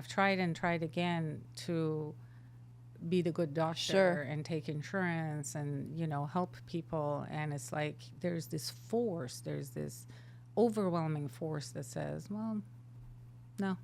I've tried and tried again to be the good doctor and take insurance and, help people. And it's like there's this overwhelming force that says, well, no.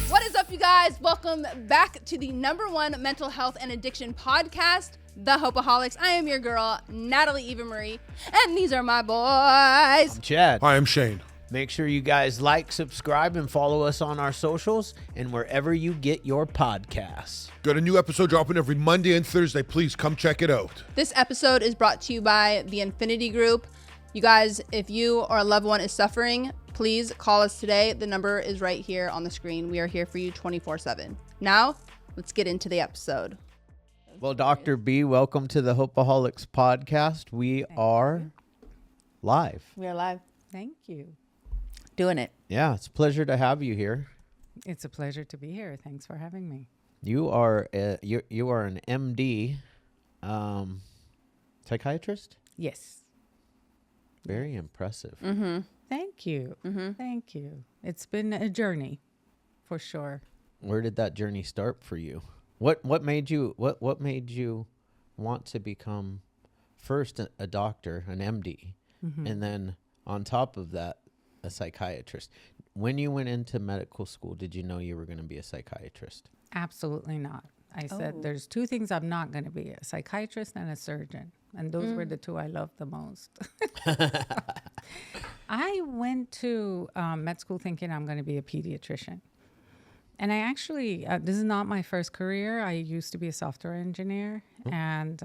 What is up, you guys? Welcome back to the #1 mental health and addiction podcast, The Hopeaholics. I am your girl, Natalie Eva Marie, and these are my boys. I'm Chad. Hi, I'm Shane. Make sure you guys like, subscribe, and follow us on our socials and wherever you get your podcasts. Got a new episode dropping every Monday and Thursday. Please come check it out. This episode is brought to you by the Infinity Group. You guys, if you or a loved one is suffering, please call us today. The number is right here on the screen. We are here for you 24/7. Now, let's get into the episode. Well, Dr. B, welcome to the Hopeaholics podcast. We are live. We are live. Thank you. Doing it. Yeah, it's a pleasure to have you here. It's a pleasure to be here. Thanks for having me. You are you are an MD, psychiatrist? Yes. Very impressive. Mm-hmm. Thank you. Mm-hmm. Thank you. It's been a journey, for sure. Where did that journey start for you? What made you want to become first a doctor, an MD, and then on top of that, a psychiatrist? When you went into medical school, did you know you were going to be a psychiatrist? Absolutely not. I said there's two things I'm not going to be, a psychiatrist and a surgeon. And those were the two I loved the most. I went to med school thinking I'm going to be a pediatrician. And I actually, this is not my first career. I used to be a software engineer. And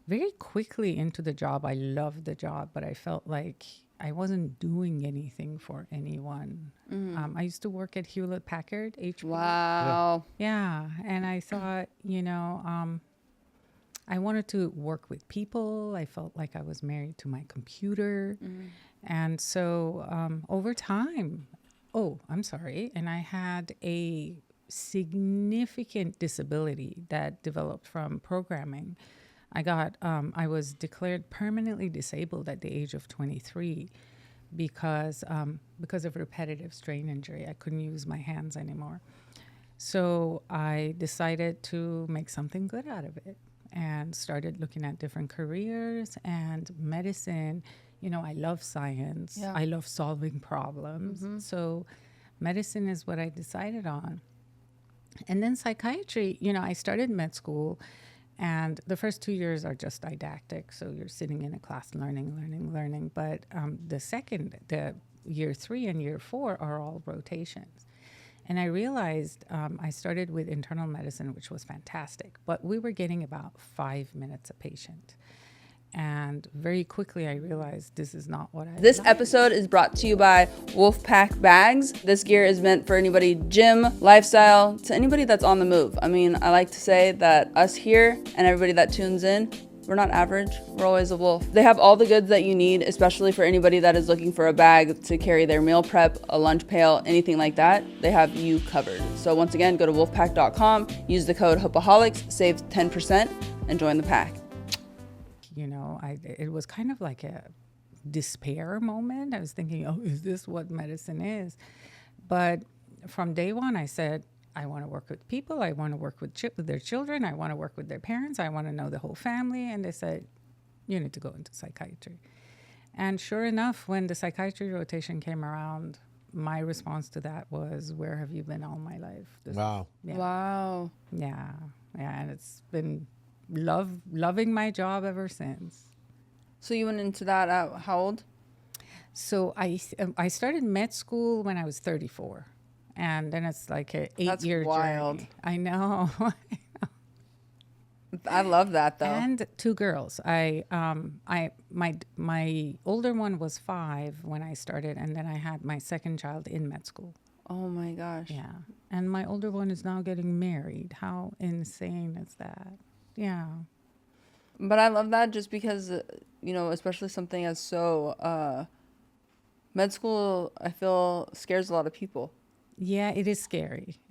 very quickly into the job, I loved the job, but I felt like I wasn't doing anything for anyone. I used to work at Hewlett Packard, HP. Wow. Yeah. And I thought, I wanted to work with people. I felt like I was married to my computer. And so over time, and I had a significant disability that developed from programming. I was declared permanently disabled at the age of 23 because of repetitive strain injury. I couldn't use my hands anymore. So I decided to make something good out of it and started looking at different careers and medicine. I love science. Yeah. I love solving problems. So medicine is what I decided on. And then psychiatry, I started med school. And the first 2 years are just didactic. So you're sitting in a class learning. But the year 3 and year 4 are all rotations. And I realized I started with internal medicine, which was fantastic. But we were getting about 5 minutes a patient. And very quickly, I realized this is not what I This liked. episode is brought to you by Wolfpack Bags. This gear is meant for anybody gym, lifestyle, to anybody that's on the move. I mean, I like to say that us here and everybody that tunes in, we're not average. We're always a wolf. They have all the goods that you need, especially for anybody that is looking for a bag to carry their meal prep, a lunch pail, anything like that. They have you covered. So once again, go to wolfpack.com, use the code Hopeaholics, save 10%, and join the pack. It was kind of like a despair moment. I was thinking, is this what medicine is? But from day one, I said, I want to work with people. I want to work with their children. I want to work with their parents. I want to know the whole family. And they said, you need to go into psychiatry. And sure enough, when the psychiatry rotation came around, my response to that was, where have you been all my life? Wow. Yeah. Wow. Yeah. And it's been loving my job ever since. So you went into that at how old? So I started med school when I was 34, and then it's like an 8-year wild. journey. I know. I love that though. And 2 girls. My older one was 5 when I started, and then I had my second child in med school. Oh my gosh. Yeah, and my older one is now getting married. How insane is that? Yeah. But I love that just because, especially something as so, med school, I feel scares a lot of people. Yeah, it is scary.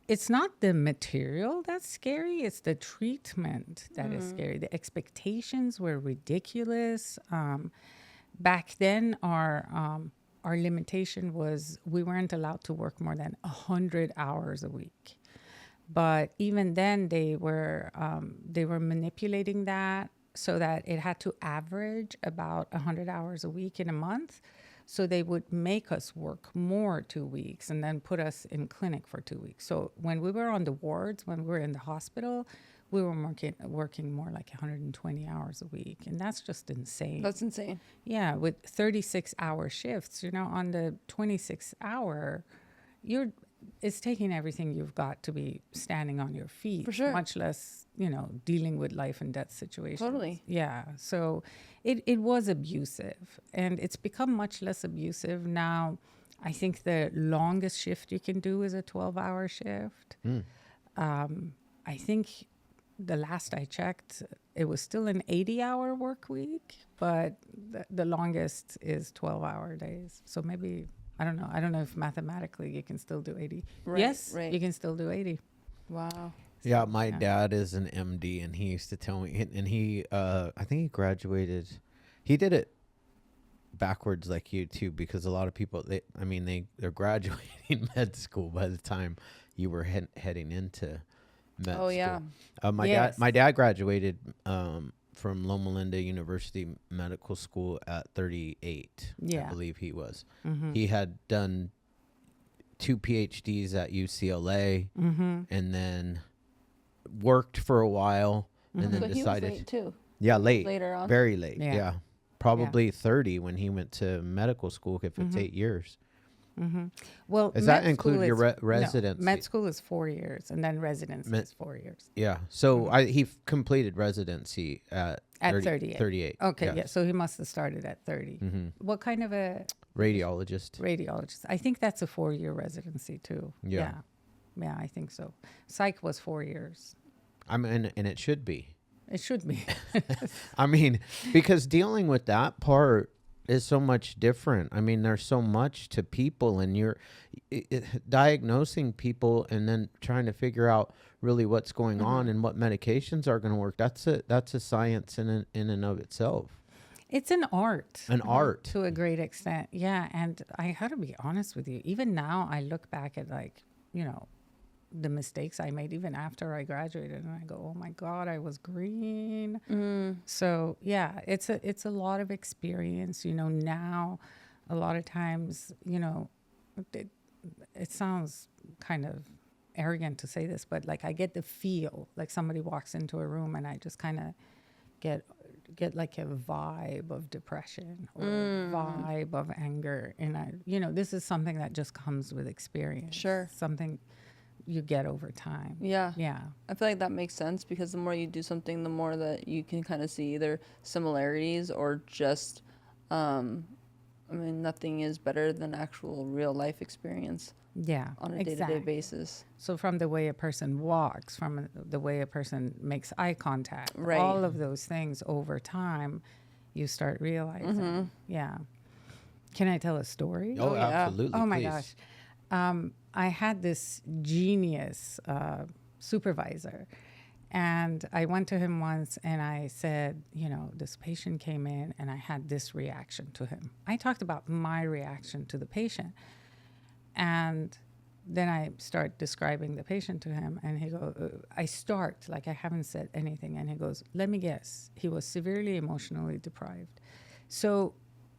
It's not the material that's scary. It's the treatment that is scary. The expectations were ridiculous. back then our limitation was we weren't allowed to work more than 100 hours a week. But even then, they were manipulating that so that it had to average about 100 hours a week in a month. So they would make us work more 2 weeks and then put us in clinic for 2 weeks. So when we were on the wards, when we were in the hospital, we were working more like 120 hours a week. And that's just insane. That's insane. Yeah, with 36-hour shifts, on the 26th hour, it's taking everything you've got to be standing on your feet. For sure. Much less, dealing with life and death situations. Totally. Yeah. So it was abusive, and it's become much less abusive now. I think the longest shift you can do is a 12-hour shift. I think the last I checked, it was still an 80-hour work week, but the longest is 12-hour days. So maybe, I don't know. I don't know if mathematically you can still do 80. Right, Yes, right. you can still do 80. Wow. Yeah, my dad is an MD, and he used to tell me, and he, I think he graduated. He did it backwards like you too, because a lot of people, they're graduating med school by the time you were heading into med school. Yeah. My dad graduated from Loma Linda University Medical School at 38. Yeah. I believe he was. He had done 2 PhDs at UCLA, and then worked for a while, and then But decided. he was late too. Yeah, late. Later on. Very late. Yeah. Yeah. Probably 30 when he went to medical school, if it's 8 years. Well, Does that med include school your is- residency? No, med school is 4 years, and then residency is 4 years. Yeah. So he completed residency at 38. 38. Okay, yes. yeah. So he must have started at 30. What kind of a Radiologist. radiologist? I think that's a 4-year residency too. Yeah. Yeah, I think so. Psych was 4 years. And it should be. It should be. Because dealing with that part is so much different. There's so much to people, and you're diagnosing people and then trying to figure out really what's going on and what medications are going to work. That's a science in and of itself. It's an art. An art. To a great extent. Yeah. And I had to be honest with you. Even now, I look back at the mistakes I made even after I graduated, and I go, oh my God, I was green. So yeah, it's a lot of experience, now a lot of times, it sounds kind of arrogant to say this, but like I get the feel like somebody walks into a room and I just kind of get like a vibe of depression or a vibe of anger. And this is something that just comes with experience. Sure. Something you get over time. Yeah. Yeah. I feel like that makes sense, because the more you do something, the more that you can kind of see either similarities or just, nothing is better than actual real life experience. Yeah. On a day-to-day basis. So from the way a person walks, from the way a person makes eye contact, Right. all of those things over time, you start realizing. Yeah. Can I tell a story? Oh, yeah. absolutely. Oh my please. gosh. I had this genius supervisor, and I went to him once and I said, this patient came in and I had this reaction to him. I talked about my reaction to the patient, and then I start describing the patient to him, and he goes, I start like I haven't said anything, and he goes, let me guess, he was severely emotionally deprived. So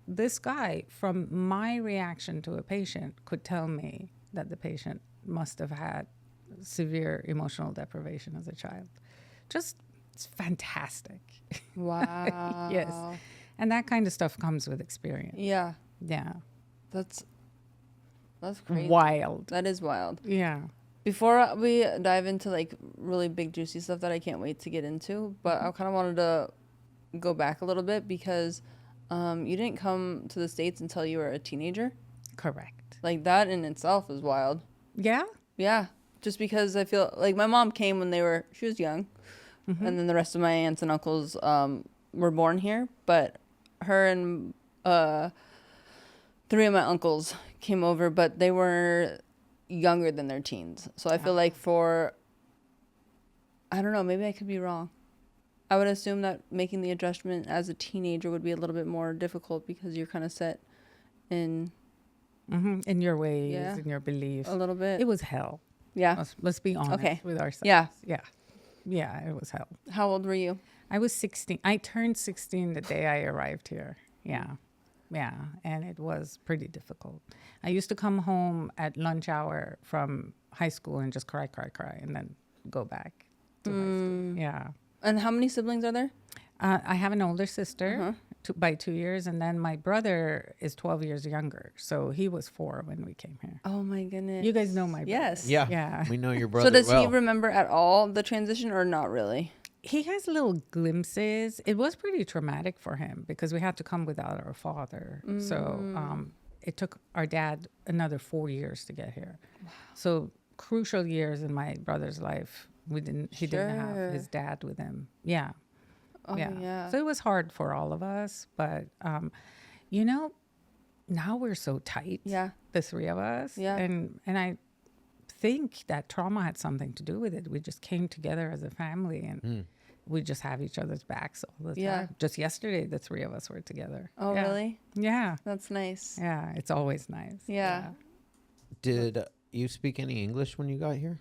this guy, from my reaction to a patient, could tell me that the patient must have had severe emotional deprivation as a child. It's fantastic. Wow. Yes. And that kind of stuff comes with experience. Yeah. Yeah. That's crazy. Wild. That is wild. Yeah. Before we dive into like really big juicy stuff that I can't wait to get into, but I kind of wanted to go back a little bit, because you didn't come to the States until you were a teenager. Correct. Like that in itself is wild. Yeah? Yeah. Just because I feel like my mom came when she was young. And then the rest of my aunts and uncles were born here. But her and 3 of my uncles came over, but they were younger than their teens. So I feel like I don't know, maybe I could be wrong. I would assume that making the adjustment as a teenager would be a little bit more difficult because you're kind of set in In your ways, Yeah. in your beliefs. a little bit. It was hell. Yeah. Let's be honest Okay. with ourselves. Yeah. Yeah, it was hell. How old were you? I was 16. I turned 16 the day I arrived here. Yeah. And it was pretty difficult. I used to come home at lunch hour from high school and just cry, and then go back to high school. Yeah. And how many siblings are there? I have an older sister by 2 years, and then my brother is 12 years younger. So he was 4 when we came here. Oh my goodness. You guys know my brother. Yes. Yeah. Yeah. We know your brother So does well. he remember at all the transition or not really? He has little glimpses. It was pretty traumatic for him because we had to come without our father. So it took our dad another 4 years to get here. So crucial years in my brother's life. He didn't have his dad with him. Yeah. Oh, yeah. So it was hard for all of us, but you know, now we're so tight. Yeah. The 3 of us. Yeah. And I think that trauma had something to do with it. We just came together as a family and we just have each other's backs all the Yeah. time. Just yesterday, the 3 of us were together. Oh, Yeah. really? Yeah. That's nice. Yeah. It's always nice. Yeah. Did you speak any English when you got here?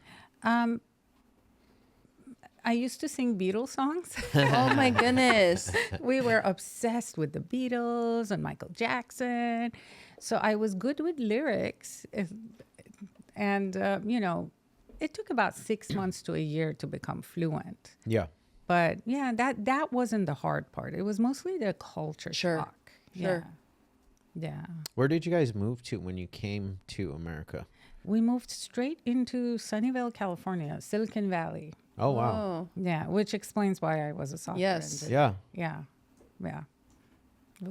I used to sing Beatles songs. Oh my goodness. We were obsessed with the Beatles and Michael Jackson. So I was good with lyrics. And, you know, it took about 6 months to a year to become fluent. Yeah. But yeah, that wasn't the hard part. It was mostly the culture shock. Sure. Yeah. Where did you guys move to when you came to America? We moved straight into Sunnyvale, California, Silicon Valley. Oh, wow. Oh. Yeah, which explains why I was a software Yes. engineer. Yeah. Yeah. It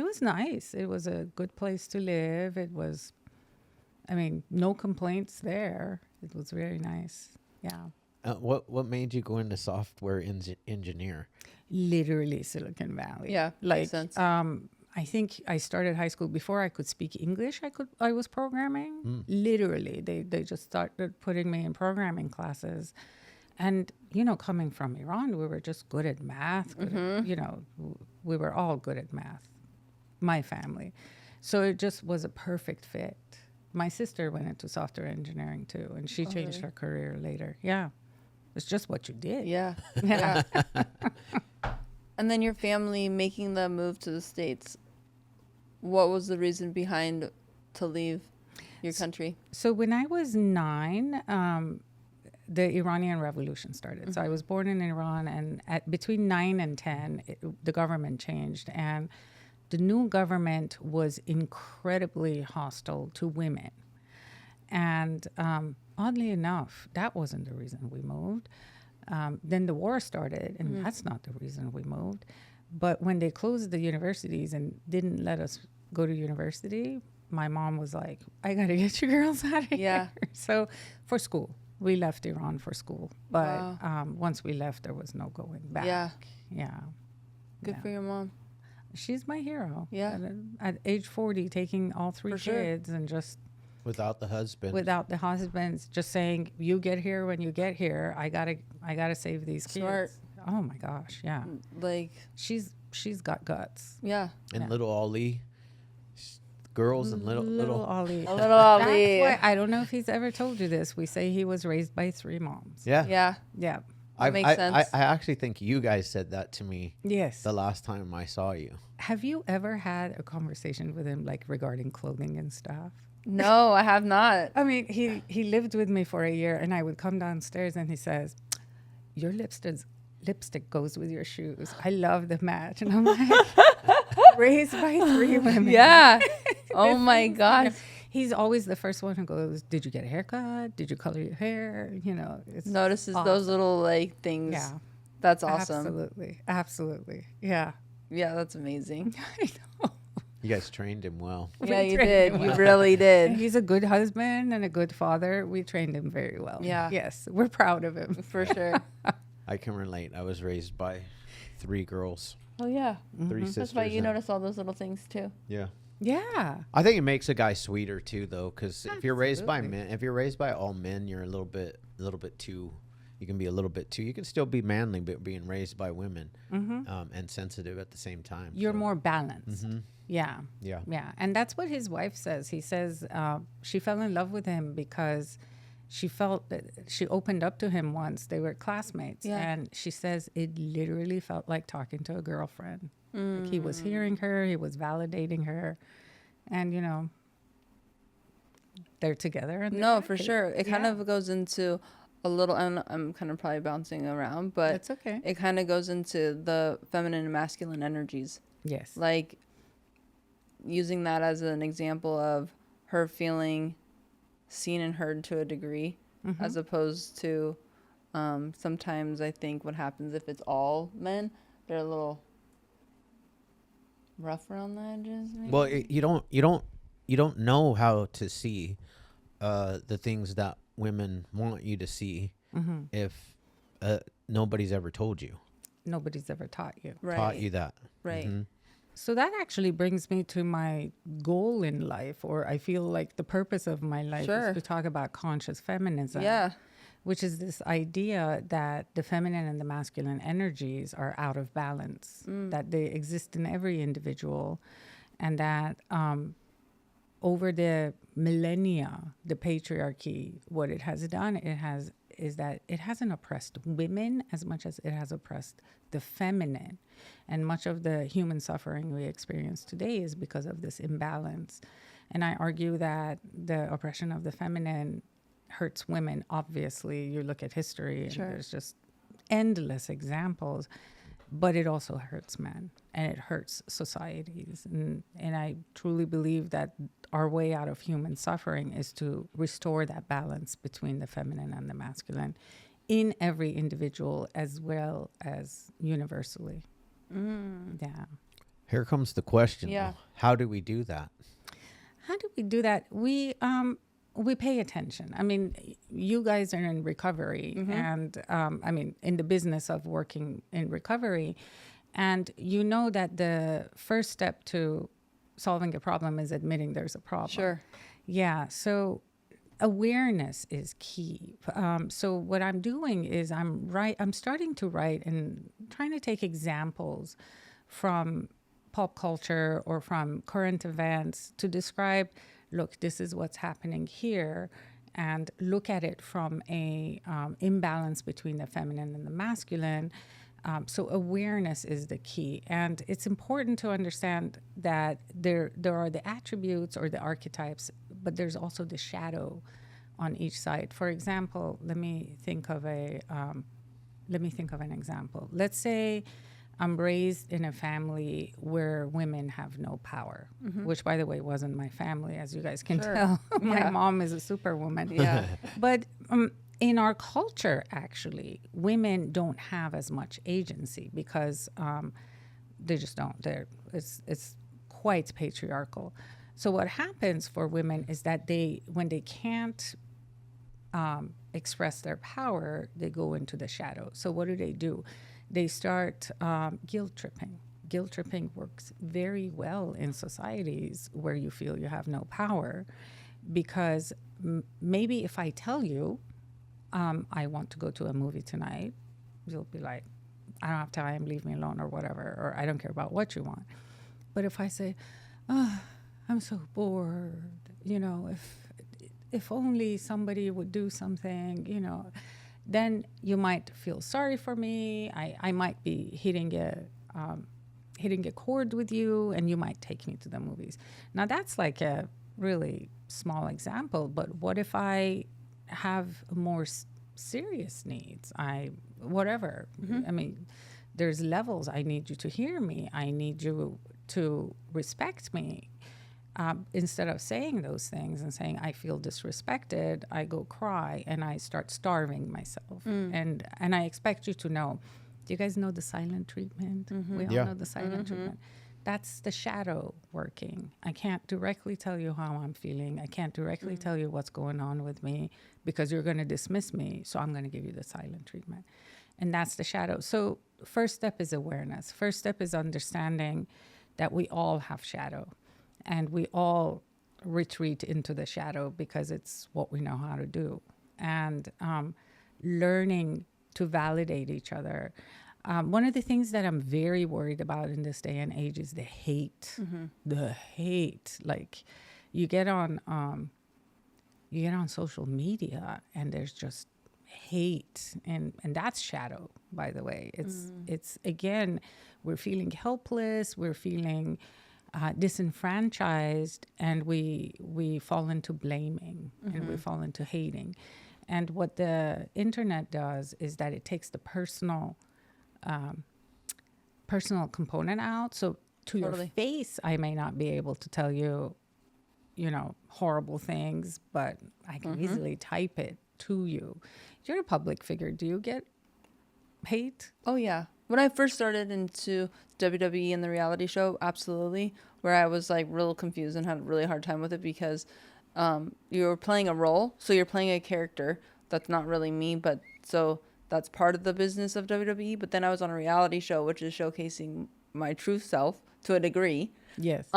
was nice. It was a good place to live. It was, I mean, no complaints there. It was very nice. Yeah. What made you go into software engineer? Literally Silicon Valley. Yeah, Like, makes sense. I think I started high school before I could speak English. I was programming. Literally, they just started putting me in programming classes. And, you know, coming from Iran, we were just good at math. You know, we were all good at math, my family. So it just was a perfect fit. My sister went into software engineering too, and she changed really? her career later. Yeah. It's just what you did. Yeah. Yeah. And then your family making the move to the States, what was the reason behind to leave your country? So when I was 9, the Iranian Revolution started. So I was born in Iran, and between 9 and 10, the government changed. And the new government was incredibly hostile to women. And oddly enough, that wasn't the reason we moved. Then the war started, and that's not the reason we moved. But when they closed the universities and didn't let us go to university, my mom was like, I got to get you girls out of here. Yeah. So for school, we left Iran for school. But Wow. once we left, there was no going back. Yeah. Yeah. Good Yeah. for your mom. She's my hero. Yeah. At age 40, taking all 3 For sure. kids and just Without the husband. without the husbands, just saying, you get here when you get here. I gotta save these kids. Smart. Oh my gosh, yeah. Like, She's got guts. yeah. and Yeah. little Ollie. Girls and little Ollie. A little Ollie. That's why, I don't know if he's ever told you this. We say he was raised by 3 moms. Yeah. Yeah. Yeah. I makes sense. I actually think you guys said that to me Yes. the last time I saw you. Have you ever had a conversation with him like regarding clothing and stuff? No, I have not. I mean, he lived with me for a year, and I would come downstairs and he says, your lipstick goes with your shoes. I love the match. And I'm like, raised by 3 women. Yeah. Oh my gosh. He's always the first one who goes, did you get a haircut? Did you color your hair? You know, it's Notices awesome. those little like things. Yeah. That's awesome. Absolutely. Absolutely. Yeah. Yeah, that's amazing. I know. You guys trained him well. Yeah, you trained did. him You well. really And did. he's a good husband and a good father. We trained him very well. Yeah. Yes. We're proud of him. For sure. I can relate. I was raised by 3 girls, Oh yeah. 3 sisters. That's why you and- notice all those little things too. Yeah. Yeah. I think it makes a guy sweeter too, though, because if you're raised by Absolutely. men, if you're raised by all men, you're a little bit too you can be a little bit too. You can still be manly, but being raised by women, and sensitive at the same time. You're more balanced. Yeah. Yeah. Yeah. And that's what his wife says. He says she fell in love with him because she felt that she opened up to him once. They were classmates. Yeah. And she says it literally felt like talking to a girlfriend. Like he was hearing her, he was validating her. And, you know, they're together. And No, they're for happy. sure. It kind Yeah. of goes into a little, and I'm kind of probably bouncing around, but That's okay. it kind of goes into the feminine and masculine energies. Yes. Like using that as an example of her feeling seen and heard to a degree, as opposed to sometimes I think what happens if it's all men, they're a little rough around the edges. Maybe? Well, you don't know how to see the things that women want you to see if nobody's ever told you, Nobody's ever taught you. taught you that. Right. So that actually brings me to my goal in life, or I feel like the purpose of my life Sure. is to talk about conscious feminism. Yeah. Which is this idea that the feminine and the masculine energies are out of balance, that they exist in every individual, and that over the millennia, the patriarchy, what it has done, is that it hasn't oppressed women as much as it has oppressed the feminine. And much of the human suffering we experience today is because of this imbalance. And I argue that the oppression of the feminine hurts women. Obviously, you look at history and Sure. there's just endless examples, but it also hurts men and it hurts societies. And I truly believe that our way out of human suffering is to restore that balance between the feminine and the masculine in every individual as well as universally. Yeah. Here comes the question. Yeah. Though. How do we do that? How do we do that? We pay attention. I mean, you guys are in recovery, and I mean, in the business of working in recovery, and you know that the first step to solving a problem is admitting there's a problem. Sure. Yeah. So awareness is key. So what I'm doing is I'm starting to write and trying to take examples from pop culture or from current events to describe, look, this is what's happening here, and look at it from a imbalance between the feminine and the masculine. So awareness is the key. And it's important to understand that there are the attributes or the archetypes, but there's also the shadow on each side. For example, let me think of an example. Let's say I'm raised in a family where women have no power, which, by the way, wasn't my family, as you guys can Sure. tell. My Yeah. mom is a superwoman. Yeah. But in our culture, actually, women don't have as much agency because they just don't. It's quite patriarchal. So what happens for women is that when they can't express their power, they go into the shadow. So what do? They start guilt tripping. Guilt tripping works very well in societies where you feel you have no power, because maybe if I tell you, I want to go to a movie tonight, you'll be like, I don't have time, leave me alone, or whatever, or I don't care about what you want. But if I say, oh, I'm so bored, if only somebody would do something, then you might feel sorry for me. I might be hitting a chord with you, and you might take me to the movies. Now that's like a really small example, but what if I have more serious needs? Whatever. I mean, there's levels. I need you to hear me. I need you to respect me. Instead of saying those things and saying, I feel disrespected, I go cry and I start starving myself. And I expect you to know. Do you guys know the silent treatment? We all Yeah. know the silent treatment. That's the shadow working. I can't directly tell you how I'm feeling. I can't directly tell you what's going on with me because you're going to dismiss me. So I'm going to give you the silent treatment. And that's the shadow. So first step is awareness. First step is understanding that we all have shadow. And we all retreat into the shadow because it's what we know how to do. And learning to validate each other. One of the things that I'm very worried about in this day and age is the hate. The hate. Like, you get on social media and there's just hate, and that's shadow, by the way. It's again, we're feeling helpless, we're feeling disenfranchised, and we fall into blaming and we fall into hating. And what the internet does is that it takes the personal component out. So to your face, I may not be able to tell you, horrible things, but I can easily type it to you. You're a public figure. Do you get hate? Oh, yeah. When I first started into WWE and the reality show, absolutely, where I was like real confused and had a really hard time with it because you're playing a role. So you're playing a character that's not really me, but so that's part of the business of WWE. But then I was on a reality show, which is showcasing my true self to a degree. Yes.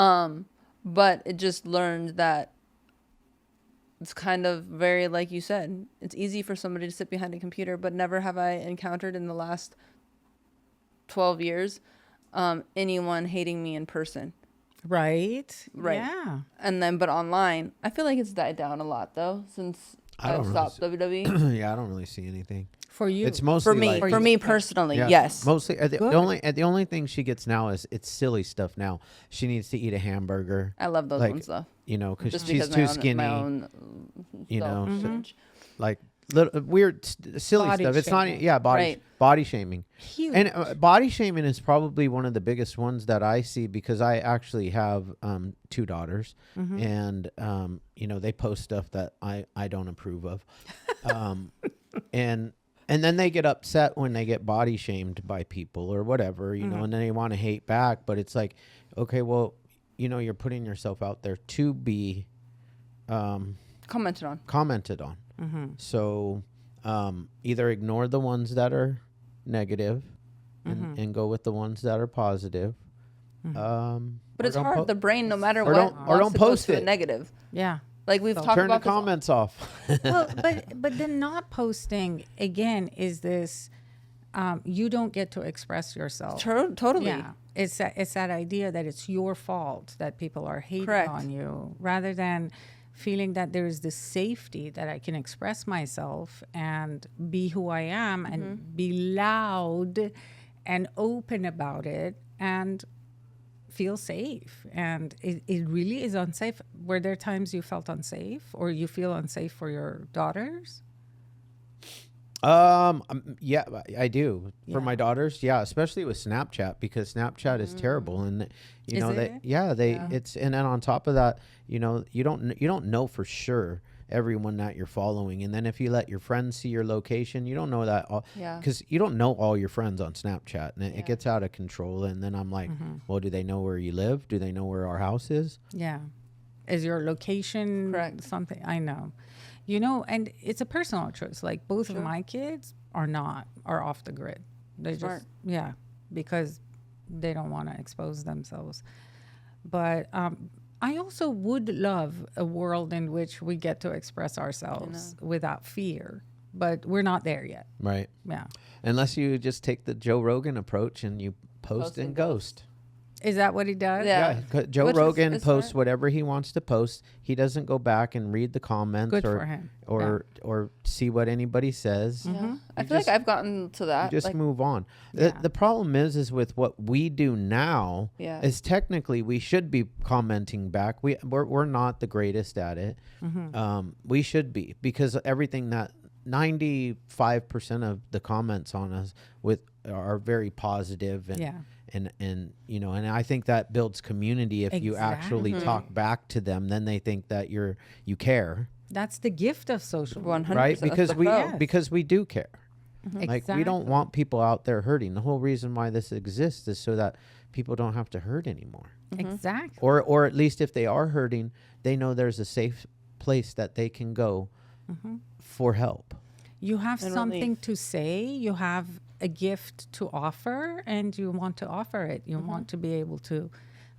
But it just learned that it's kind of very, like you said, it's easy for somebody to sit behind a computer, but never have I encountered in the last 12 years anyone hating me in person. Right. Right. Yeah. And then, but online, I feel like it's died down a lot, though, since I've stopped WWE. Yeah, I don't really see anything. For you. It's mostly For me personally, yeah, yes. Mostly the only thing she gets now is it's silly stuff. Now she needs to eat a hamburger. I love those ones though. Because she's too skinny. My own like little weird silly Body stuff. It's shaming. not body shaming. Huge. And body shaming is probably one of the biggest ones that I see because I actually have 2 daughters, and they post stuff that I don't approve of, and then they get upset when they get body shamed by people or whatever, and then they want to hate back. But it's like, okay, well, you're putting yourself out there to be commented on. So either ignore the ones that are negative and go with the ones that are positive. But it's hard. The brain, no matter what, don't post to it. a negative. Yeah. Like we've talked Turn the about comments off. Well, but the not posting again is this. You don't get to express yourself. Totally. Yeah. It's that idea that it's your fault that people are hating on you, rather than feeling that there is this safety that I can express myself and be who I am and be loud and open about it and feel safe. And it really is unsafe. Were there times you felt unsafe or you feel unsafe for your daughters? Yeah, I do. For my daughters, yeah, especially with Snapchat, because Snapchat is terrible, and it's, and then on top of that, you don't know for sure everyone that you're following, and then if you let your friends see your location, you don't know that because you don't know all your friends on Snapchat, and it gets out of control. And then I'm like, well, do they know where you live? Do they know where our house is? Yeah. Is your location something? I know. And it's a personal choice. Like both of my kids are off the grid. They just, because they don't want to expose themselves. But I also would love a world in which we get to express ourselves without fear. But we're not there yet. Right. Yeah. Unless you just take the Joe Rogan approach and you post and ghost. Is that what he does? Yeah. Joe Rogan posts whatever he wants to post. He doesn't go back and read the comments or see what anybody says. Yeah. I feel like I've gotten to that. You just move on. The problem is with what we do now is technically we should be commenting back. We're not the greatest at it. We should be, because everything that 95% of the comments on us are very positive and and I think that builds community. If you actually talk back to them, then they think that you care. That's the gift of social media. 100%. Right? Because we do care. Like Exactly. we don't want people out there hurting. The whole reason why this exists is so that people don't have to hurt anymore. Exactly. Or at least if they are hurting, they know there's a safe place that they can go for help. You have something to say, you have a gift to offer, and you want to offer it. You want to be able to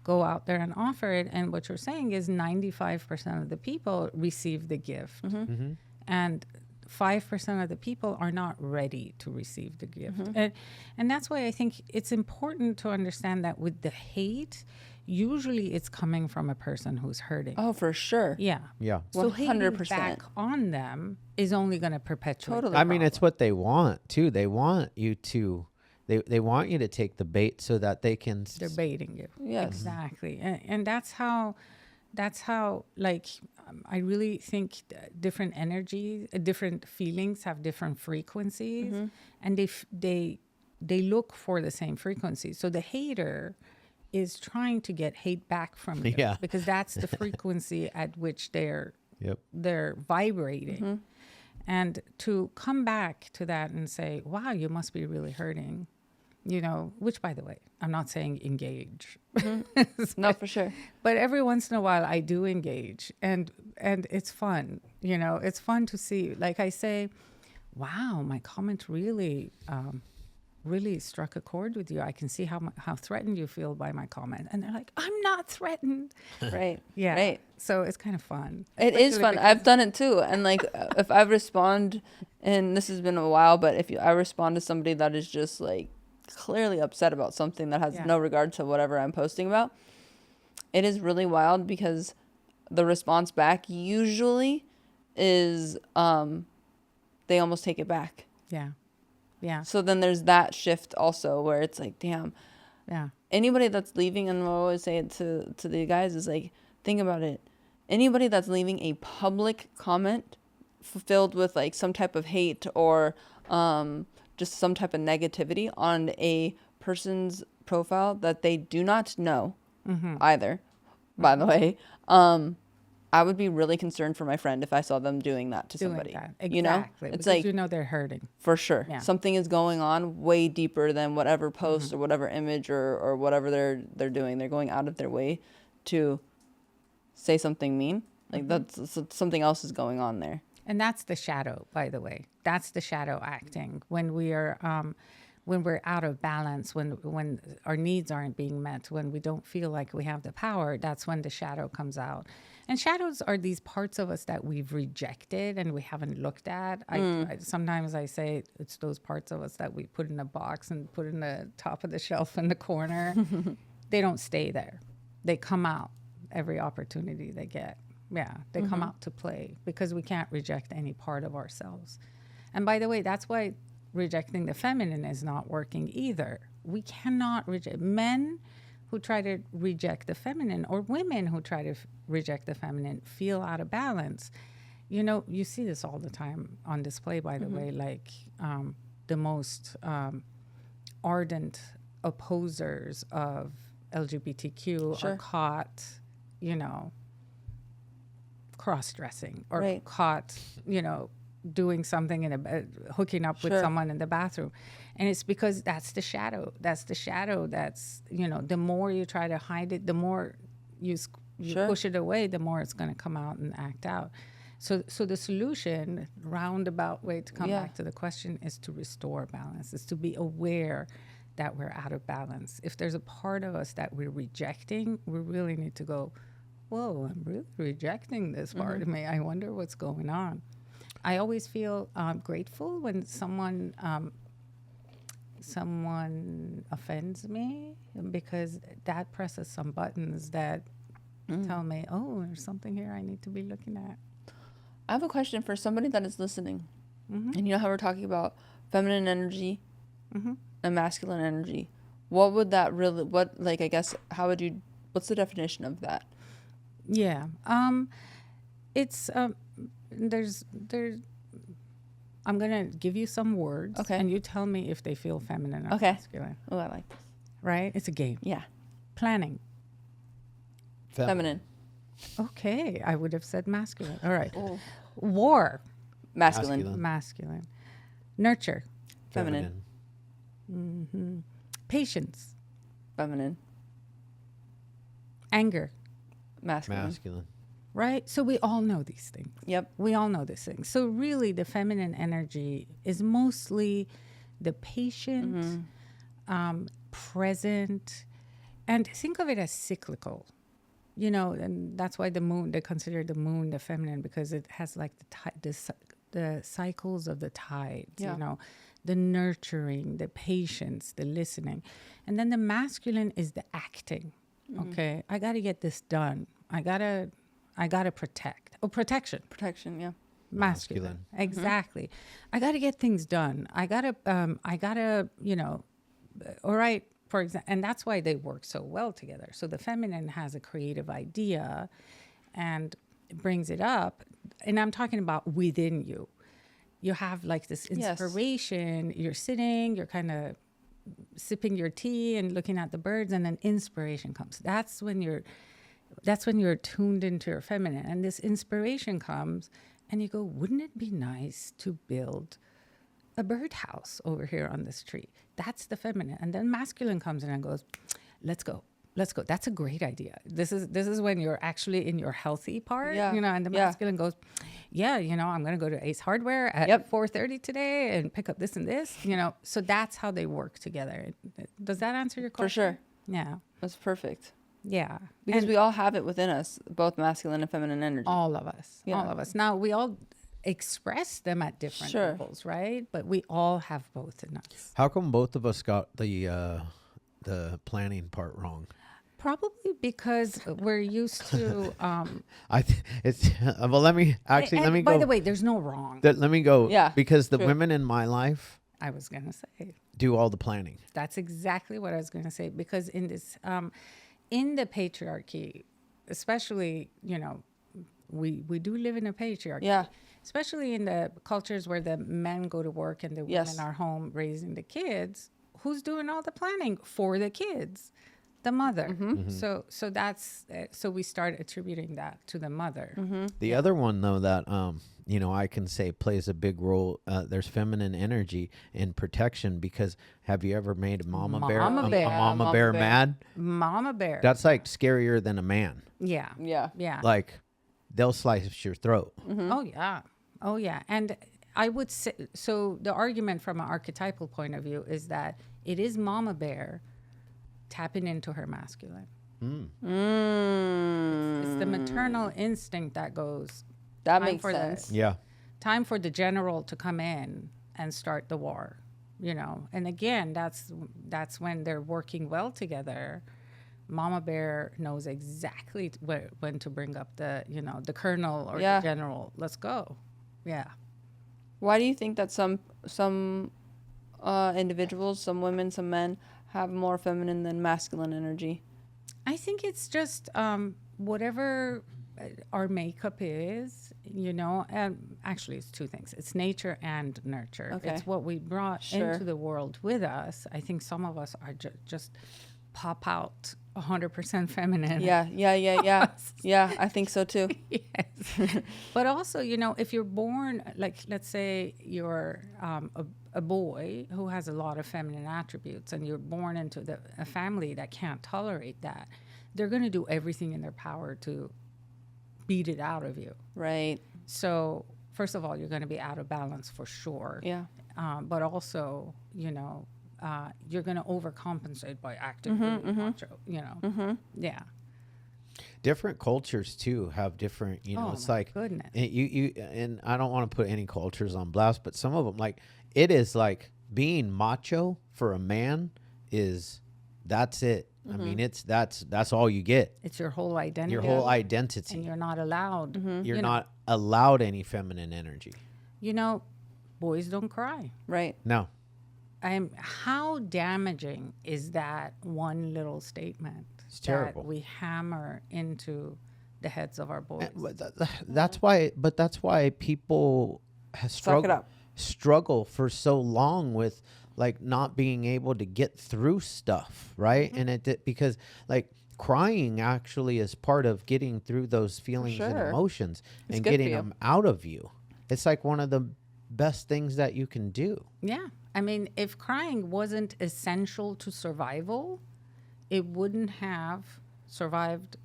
go out there and offer it. And what you're saying is 95% of the people receive the gift. And 5% of the people are not ready to receive the gift. Mm-hmm. And that's why I think it's important to understand that with the hate, usually it's coming from a person who's hurting. Oh, for sure. Yeah. Yeah. So hating 100%. back on them is only going to perpetuate. Totally. the I mean, it's problem. what they want too. They want you to, they want you to take the bait so that they can. They're baiting you. Yes. Exactly. And that's how like I really think different energies, different feelings have different frequencies, and they look for the same frequency. So the hater is trying to get hate back from you, Yeah. because that's the frequency at which they're vibrating. And to come back to that and say, wow, you must be really hurting, you know, which, by the way, I'm not saying engage. No, for sure. But every once in a while I do engage, and it's fun, you know, it's fun to see, like I say, wow, my comment really struck a chord with you. I can see how threatened you feel by my comment. And they're like, I'm not threatened. Right. Yeah. Right. So it's kind of fun. It is Especially fun. because- I've done it too. And like, if I respond, and this has been a while, but if I respond to somebody that is just like clearly upset about something that has no regard to whatever I'm posting about, it is really wild, because the response back usually is, they almost take it back. Yeah. Yeah. So then there's that shift also, where it's like, damn, Yeah. anybody that's leaving, and I always say it to the guys, is like, think about it. Anybody that's leaving a public comment filled with like some type of hate or just some type of negativity on a person's profile that they do not know either, by the way, I would be really concerned for my friend if I saw them doing that to somebody. Exactly. You know, it's because like, you know they're hurting. for sure. Yeah. Something is going on way deeper than whatever post or whatever image or whatever they're doing. They're going out of their way to say something mean. Like that's something else is going on there. And that's the shadow, by the way. That's the shadow acting when we're out of balance, when our needs aren't being met, when we don't feel like we have the power. That's when the shadow comes out. And shadows are these parts of us that we've rejected and we haven't looked at. Sometimes I say it's those parts of us that we put in a box and put in the top of the shelf in the corner. They don't stay there. They come out every opportunity they get. Yeah, they come out to play, because we can't reject any part of ourselves. And by the way, that's why rejecting the feminine is not working either. We cannot reject men who try to reject the feminine, or women who try to reject the feminine, feel out of balance. You know, you see this all the time on display, by the way, like the most ardent opposers of LGBTQ are caught, you know, cross-dressing, or caught, you know, doing something hooking up with someone in the bathroom. And it's because that's the shadow. That's, you know, the more you try to hide it, the more you push it away, the more it's going to come out and act out. So the solution, roundabout way to come back to the question, is to restore balance, is to be aware that we're out of balance. If there's a part of us that we're rejecting, we really need to go, whoa, I'm really rejecting this part of me. I wonder what's going on. I always feel grateful when someone offends me, because that presses some buttons that tell me, oh, there's something here I need to be looking at. I have a question for somebody that is listening. And you know how we're talking about feminine energy and masculine energy. What would that really, I guess, what's the definition of that? Yeah. It's, there's, I'm going to give you some words. Okay. And you tell me if they feel feminine or masculine. Oh, I like this. Right? It's a game. Yeah. Planning. Feminine. Okay. I would have said masculine. All right. War. Masculine. Nurture. Feminine. Patience. Feminine. Anger. Masculine. Right? So we all know these things. Yep. We all know these things. So really the feminine energy is mostly the patient, present, and think of it as cyclical. You know, and that's why the moon, they consider the moon the feminine, because it has like the the cycles of the tides, Yeah. you know, the nurturing, the patience, the listening. And then the masculine is the acting. Okay, I got to get this done. I got to protect. Oh, protection. Protection, yeah. Masculine. Exactly. I got to get things done. I got to, you know, all right, for example, and that's why they work so well together. So the feminine has a creative idea and brings it up. And I'm talking about within you. You have like this Yes. inspiration. You're sitting, you're kind of sipping your tea and looking at the birds, and then inspiration comes. That's when you're tuned into your feminine, and this inspiration comes and you go, wouldn't it be nice to build a birdhouse over here on this tree? That's the feminine. And then masculine comes in and goes, let's go. That's a great idea. This is when you're actually in your healthy part, Yeah. you know, and the Yeah. masculine goes, yeah, you know, I'm going to go to Ace Hardware at Yep. 4:30 today and pick up this and this, you know. So that's how they work together. Does that answer your question? For sure. Yeah. That's perfect. Yeah. Because And we all have it within us, both masculine and feminine energy. all of us. Yeah. All of us. Now, we all express them at different Sure. levels, right? But we all have both in us. How come both of us got the planning part wrong? Probably because we're used to. It's well. Let me go. By the way, there's no wrong. Let me go. Yeah, Because the true. women in my life I was gonna say do all the planning. that's exactly what I was gonna say, because in this, in the patriarchy, especially, you know, we do live in a patriarchy. Yeah. Especially in the cultures where the men go to work and the Yes. women are home raising the kids. Who's doing all the planning for the kids? The mother. So that's so we start attributing that to the mother. The other one though that you know, I can say plays a big role. There's feminine energy in protection, because have you ever made a mama bear Mama bear. mama Mama bear bear. mad? Mama bear. That's like scarier than a man. yeah. Yeah. Yeah. Like they'll slice your throat. Oh yeah. Oh yeah. And I would say, so the argument from an archetypal point of view is that it is mama bear tapping into her masculine. It's the maternal instinct that goes, That time makes for the- sense. Yeah. time for the general to come in and start the war, you know. And again, that's when they're working well together. Mama bear knows exactly when to bring up the, you know, the colonel or Yeah. the general. Let's go. Yeah. Why do you think that some individuals, some women, some men, have more feminine than masculine energy? I think it's just whatever our makeup is, you know, and actually it's two things. It's nature and nurture. Okay. It's what we brought Sure. into the world with us. I think some of us are just pop out 100% feminine. Yeah. Yeah, I think so too. Yes. But also, you know, if you're born, like, let's say you're a boy who has a lot of feminine attributes, and you're born into a family that can't tolerate that, they're going to do everything in their power to beat it out of you. Right. So, first of all, you're going to be out of balance for sure. Yeah. But also, you know, you're going to overcompensate by acting really macho, you know. Yeah. Different cultures too have different, you know, Oh, it's my like goodness. you and I don't want to put any cultures on blast, but some of them, like, it is like being macho for a man that's it. I mean, that's all you get. It's your whole identity. Your whole identity. And you're not allowed. You're you know. not allowed any feminine energy. You know, boys don't cry. Right. No. How damaging is that one little statement? It's terrible. That we hammer into the heads of our boys. That's why people have Suck it up. struggle for so long with, like, not being able to get through stuff, right? And because, like, crying actually is part of getting through those feelings and sure. emotions It's and good for getting you. them out of you. It's like one of the best things that you can do. Yeah. I mean, if crying wasn't essential to survival, it wouldn't have survived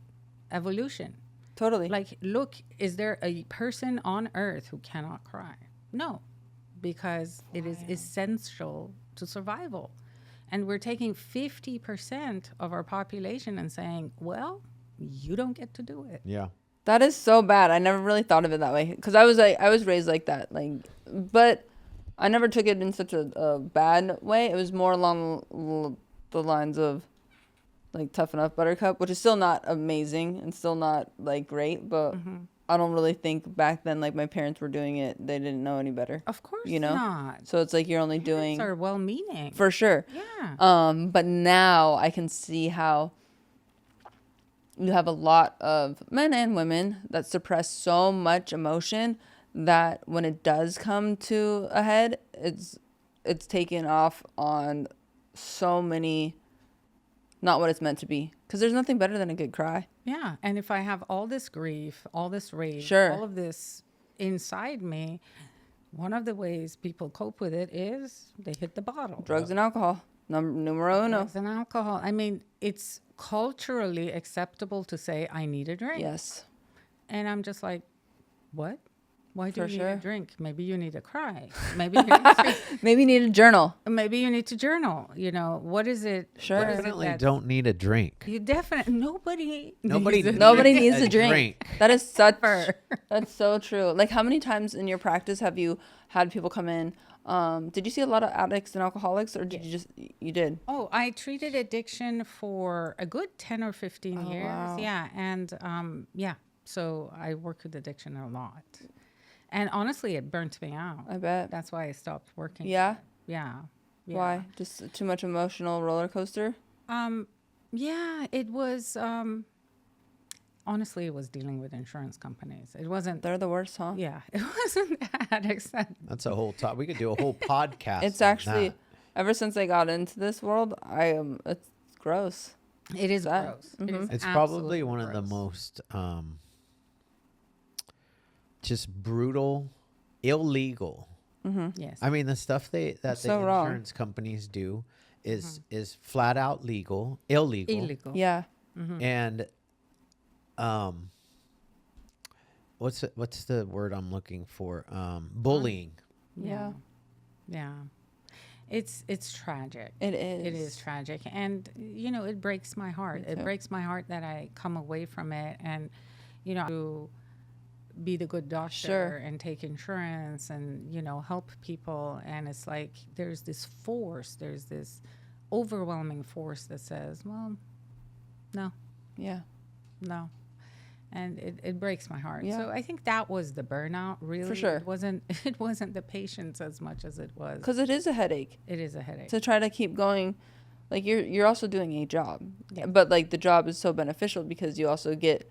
evolution. Totally. Like, look, is there a person on earth who cannot cry? No, because it is essential to survival. And we're taking 50% of our population and saying, well, you don't get to do it. Yeah. That is so bad. I never really thought of it that way because I was raised like that. But I never took it in such a bad way. It was more along the lines of like toughen up, Buttercup, which is still not amazing and still not like great, but I don't really think back then like my parents were doing it. They didn't know any better. Of course you know? not. So it's like you're only doing Parents are well-meaning. for sure. Yeah. But now I can see how you have a lot of men and women that suppress so much emotion that when it does come to a head, it's taken off on so many, not what it's meant to be. Because there's nothing better than a good cry. Yeah. And if I have all this grief, all this rage, Sure. all of this inside me, one of the ways people cope with it is they hit the bottle. Drugs and alcohol. Numero uno. Drugs and alcohol. I mean, it's culturally acceptable to say, I need a drink. Yes. And I'm just like, what? Why do For you sure. need a drink? Maybe you need to cry. Maybe you need to, Maybe you need a journal. maybe you need to journal. You know, what is it? Sure. what is it Definitely that- don't need a drink. You definitely, nobody Nobody needs a Nobody drink. needs a drink. That is Ever. that's so true. Like how many times in your practice have you had people come in? Did you see a lot of addicts and alcoholics or did you did? Oh, I treated addiction for a good 10 or 15 years. wow. Yeah. And so I worked with addiction a lot. And honestly, it burnt me out. I bet. That's why I stopped working. Yeah. Yeah. Yeah. Why? Just too much emotional roller coaster? Yeah, it was, honestly, it was dealing with insurance companies. It wasn't, They're the worst, huh? yeah, it wasn't addicts. That's a whole top. We could do a whole podcast. It's on actually that. ever since I got into this world, it's gross. It is That- gross. It is It's probably absolutely one of the gross. most just brutal, illegal. Yes. I mean, the stuff that So the wrong. insurance companies do is flat out illegal. Illegal. Yeah. And what's the word I'm looking for? Bullying. Yeah. Yeah. It's tragic. It is. It is tragic. And, you know, it breaks my heart. It too. breaks my heart that I come away from it and, you know, to be the good doctor Sure. and take insurance and, you know, help people. And it's like there's this overwhelming force that says, well, no, Yeah. no. And it breaks my heart. Yeah. So I think that was the burnout, really. sure. It wasn't the patience as much as it was. Because it is a headache It is a headache. to try to keep going. Like you're also doing a job, Yeah. but like the job is so beneficial because you also get,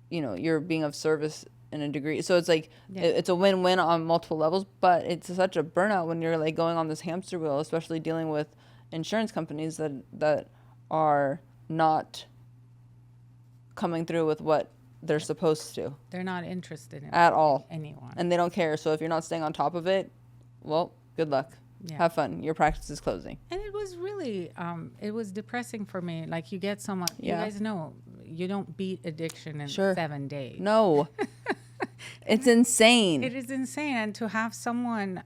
you know, you're being of service in a degree. So it's like Yeah. it's a win-win on multiple levels. But it's such a burnout when you're like going on this hamster wheel, especially dealing with insurance companies that are not coming through with what they're supposed to They're not interested in at all, anyone. and they don't care. So if you're not staying on top of it, well, good luck. Yeah. Have fun. Your practice is closing. And it was really, it was depressing for me. Like you get someone, Yeah. you guys know, you don't beat addiction in Sure. 7 days. No, it's insane. It is insane. And to have someone,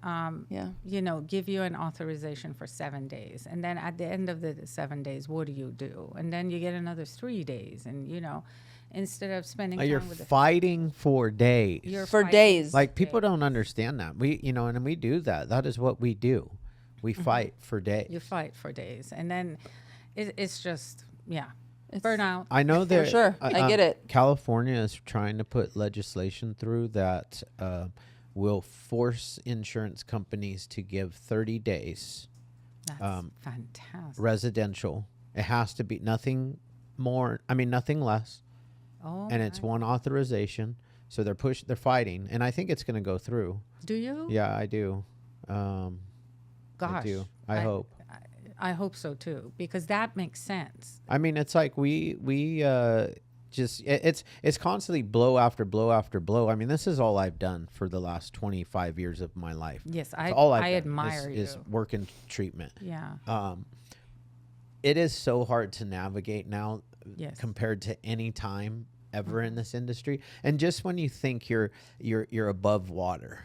Yeah. you know, give you an authorization for 7 days. And then at the end of the 7 days, what do? And then you get another 3 days. And, you know, instead of spending You're time with fighting for days. You're For fighting. days. Like people don't understand that. And we do that. That is what we do. We fight for days. You fight for days. And then it's just, yeah, It's- burnout. I know that sure. I get it. California is trying to put legislation through that will force insurance companies to give 30 days That's fantastic. residential. It has to be nothing more. I mean, nothing less. Oh, And it's one authorization. So they're fighting. And I think it's going to go through. do you? Yeah, I do. Gosh. I do. I hope. I hope so too, because that makes sense. I mean, it's like we just it's constantly blow after blow after blow. I mean, this is all I've done for the last 25 years of my life. Yes, It's all I've I done admire is you. work and treatment. Yeah. It is so hard to navigate now Yes. compared to any time ever in this industry. And just when you think you're above water,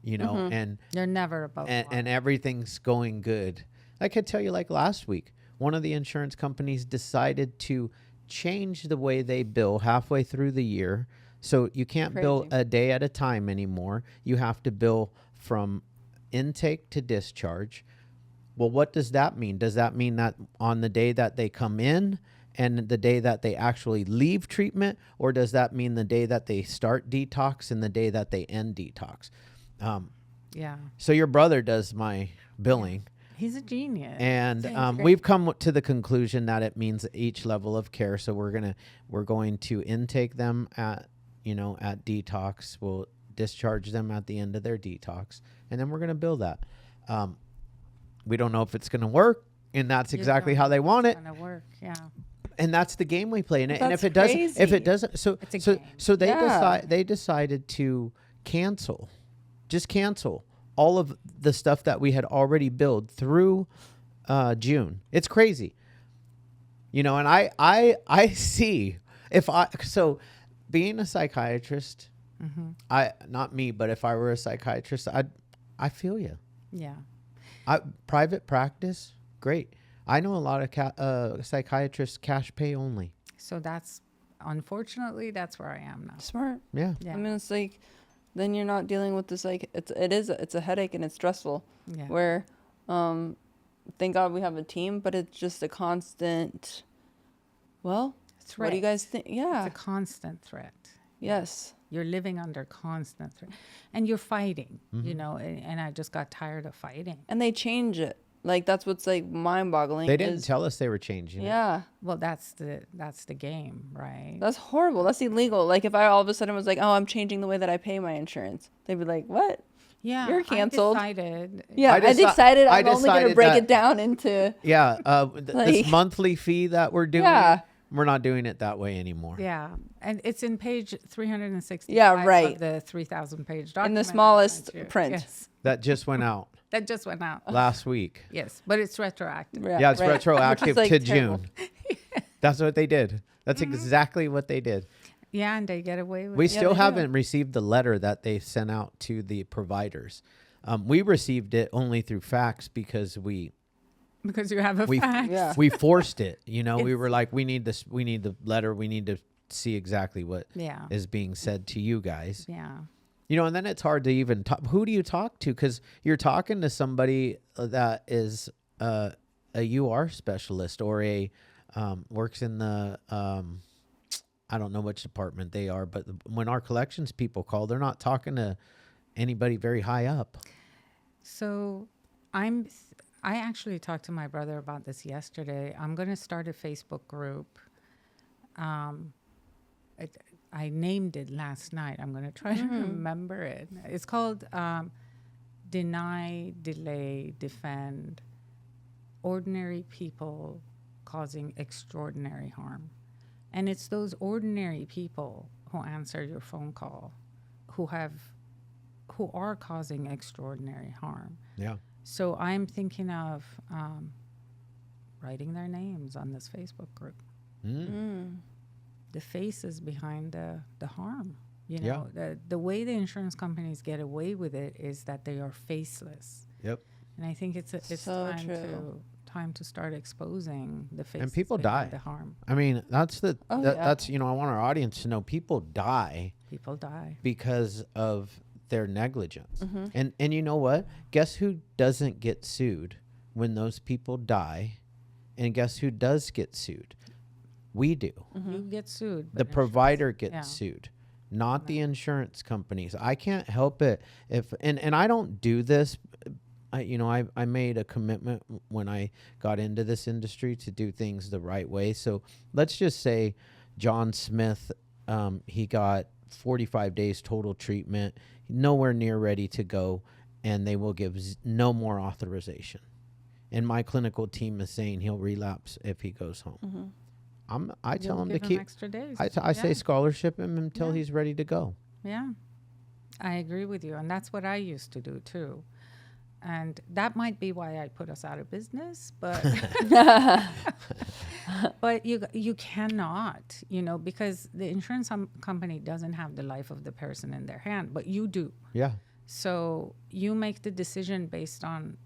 you know, and You're never above water. and everything's going good. I could tell you, like last week, one of the insurance companies decided to changed the way they bill halfway through the year. So you can't bill Crazy. a day at a time anymore. You have to bill from intake to discharge. Well, what does that mean? Does that mean that on the day that they come in and the day that they actually leave treatment, or does that mean the day that they start detox and the day that they end detox? Yeah. So your brother does my billing. He's a genius. And great. we've come to the conclusion that it means each level of care. So we're going to intake them at detox. We'll discharge them at the end of their detox, and then we're going to bill that. We don't know if it's going to work, and that's exactly how they want it. It's gonna work. Yeah. And that's the game we play. And if That's it doesn't, It's a game. they decided to just cancel all of the stuff that we had already billed through June. It's crazy. And I see being a psychiatrist, not me, but if I were a psychiatrist, I feel you. Yeah. Private practice, great. I know a lot of psychiatrists cash pay only. So unfortunately, that's where I am now. Smart. Yeah. Yeah. I mean, it's like, then you're not dealing with this, like, it's a headache and it's stressful. Yeah. Where, thank God we have a team, but it's just a constant, what do you guys think? Yeah. It's a constant threat. Yes. You're living under constant threat. And you're fighting, and I just got tired of fighting. And they change it. Like, that's what's, like, mind-boggling. They didn't tell us they were changing it. Yeah. Well, that's the game, right? That's horrible. That's illegal. Like, if I all of a sudden was like, oh, I'm changing the way that I pay my insurance, they'd be like, what? Yeah. You're canceled. I decided. Yeah, I decided I'm only going to break it down into. Yeah. This Like- monthly fee that we're doing, Yeah. we're not doing it that way anymore. Yeah. And it's in page 365 Yeah, right. of the 3,000 page document. In the I smallest sent you. print. Yes. That just went out That just went out. last week. Yes. But it's retroactive. Yeah, it's right. retroactive Which is, like, to terrible. June. That's what they did. That's exactly what they did. Yeah. And they get away with We it. still they do. haven't received the letter that they sent out to the providers. We received it only through fax because Because you have a we fax. Yeah. we forced it. We It's- were like, we need this. We need the letter. We need to see exactly what Yeah. is being said to you guys. Yeah. And then it's hard to even talk. Who do you talk to? Because you're talking to somebody that is a UR specialist or works in the I don't know which department they are, but when our collections people call, they're not talking to anybody very high up. So I actually talked to my brother about this yesterday. I'm going to start a Facebook group. I named it last night. I'm going to try to remember it. It's called Deny, Delay, Defend Ordinary People Causing Extraordinary Harm. And it's those ordinary people who answer your phone call who are causing extraordinary harm. Yeah. So I'm thinking of writing their names on this Facebook group. The faces behind the harm. The way the insurance companies get away with it is that they are faceless. Yep. And I think it's So time to start exposing the faces And people behind die. the harm. I mean, that's yeah. that's I want our audience to know people die People die. because of their negligence. And you know what? Guess who doesn't get sued when those people die? And guess who does get sued? We do. You get sued. The but provider gets yeah. sued, not the insurance companies. I can't help it if and I don't do this. I made a commitment when I got into this industry to do things the right way. So let's just say John Smith, he got 45 days total treatment, nowhere near ready to go, and they will give no more authorization. And my clinical team is saying he'll relapse if he goes home. I tell You'll him to give keep. extra days. I say scholarship him until Yeah. he's ready to go. Yeah, I agree with you. And that's what I used to do too. And that might be why I put us out of business, but but you cannot, because the insurance company doesn't have the life of the person in their hand, but you do. Yeah. So you make the decision based on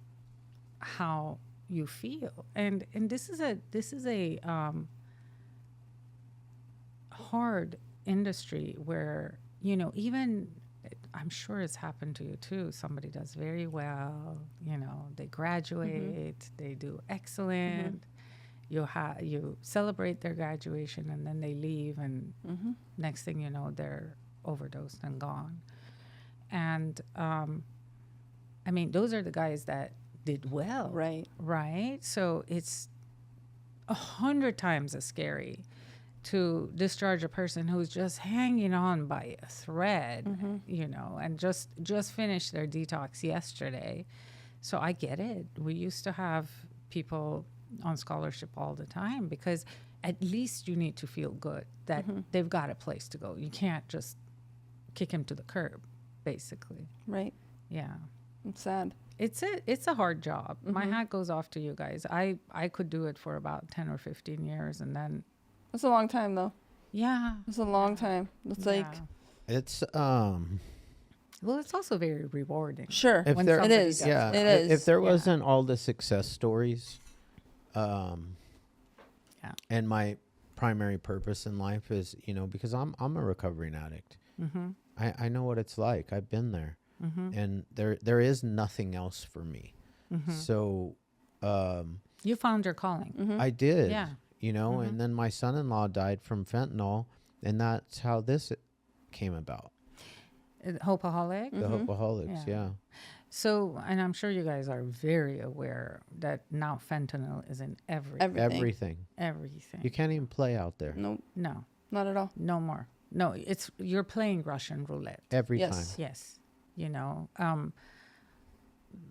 how you feel. And this is a hard industry where, you know, even I'm sure it's happened to you too. Somebody does very well, you know, they graduate, they do excellent. You celebrate their graduation and then they leave, and next thing you know, they're overdosed and gone. And I mean, those are the guys that did well, right? So it's 100 times as scary to discharge a person who's just hanging on by a thread, you know, and just finished their detox yesterday. So I get it. We used to have people on scholarship all the time because at least you need to feel good that they've got a place to go. You can't just kick him to the curb, basically. Right. Yeah. It's sad. It's a hard job. My hat goes off to you guys. I could do it for about 10 or 15 years and then. That's a long time though. Yeah. It's a long time. It's like. It's Well, it's also very rewarding. Sure. if When there, somebody is. does yeah, It is. if there Yeah. wasn't all the success stories, Yeah. and my primary purpose in life is, you know, because I'm a recovering addict. I know what it's like. I've been there, and there is nothing else for me. So You found your calling. I did, Yeah. you know, and then my son-in-law died from fentanyl, and that's how this came about. Hopeaholic. The Hopeaholics, Yeah. So, and I'm sure you guys are very aware that now fentanyl is in everything. Everything. You can't even play out there. Nope. No, Not at all. no more. No, you're playing Russian roulette. Every Yes. time. Yes. You know,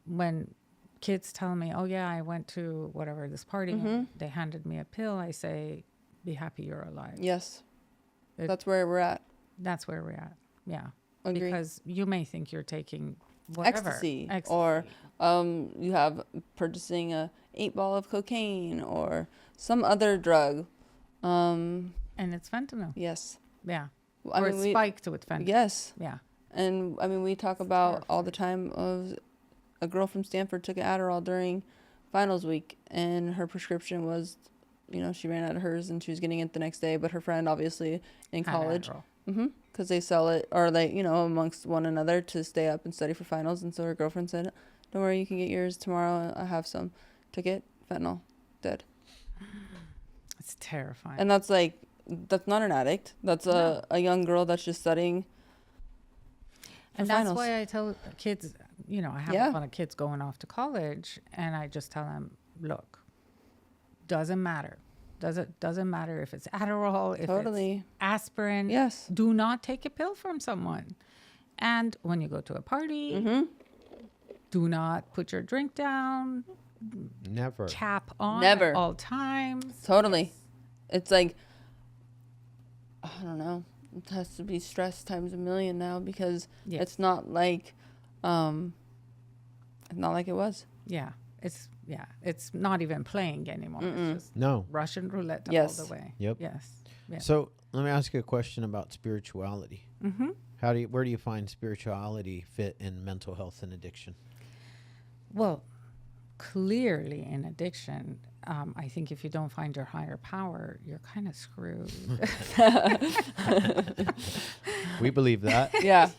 when kids tell me, oh yeah, I went to whatever this party, and they handed me a pill, I say, be happy you're alive. Yes. It- That's where we're at. That's where we're at. Yeah. Agree. Because you may think you're taking whatever. Ecstasy. Or you have purchasing a 8-ball of cocaine or some other drug. And it's fentanyl. Yes. Yeah. I Or mean, it's we- spiked with fentanyl. Yes. Yeah. And I mean, we talk about all the time of a girl from Stanford took an Adderall during finals week, and her prescription was, you know, she ran out of hers and she was getting it the next day. But her friend, obviously, in Had college, Adderall. because they sell it, or they, you know, amongst one another to stay up and study for finals. And so her girlfriend said, "Don't worry, you can get yours tomorrow. I have some." Took it, fentanyl, dead. It's terrifying. And that's not an addict. That's a young girl that's just studying. And for that's finals. why I tell kids, you know, I have a lot of kids going off to college, and I just tell them, look, doesn't matter. Doesn't matter if it's Adderall, if it's aspirin. Yes. Do not take a pill from someone. And when you go to a party, do not put your drink down. Never. Cap on Never. at all times. Totally. It's like, I don't know. It has to be stress times a million now because it's not like it was. Yeah. It's not even playing anymore. It's just No. Russian roulette all Yes. the way. Yep. Yes. Yeah. So let me ask you a question about spirituality. Where do you find spirituality fit in mental health and addiction? Well, clearly in addiction, I think if you don't find your higher power, you're kind of screwed. We believe that. Yeah.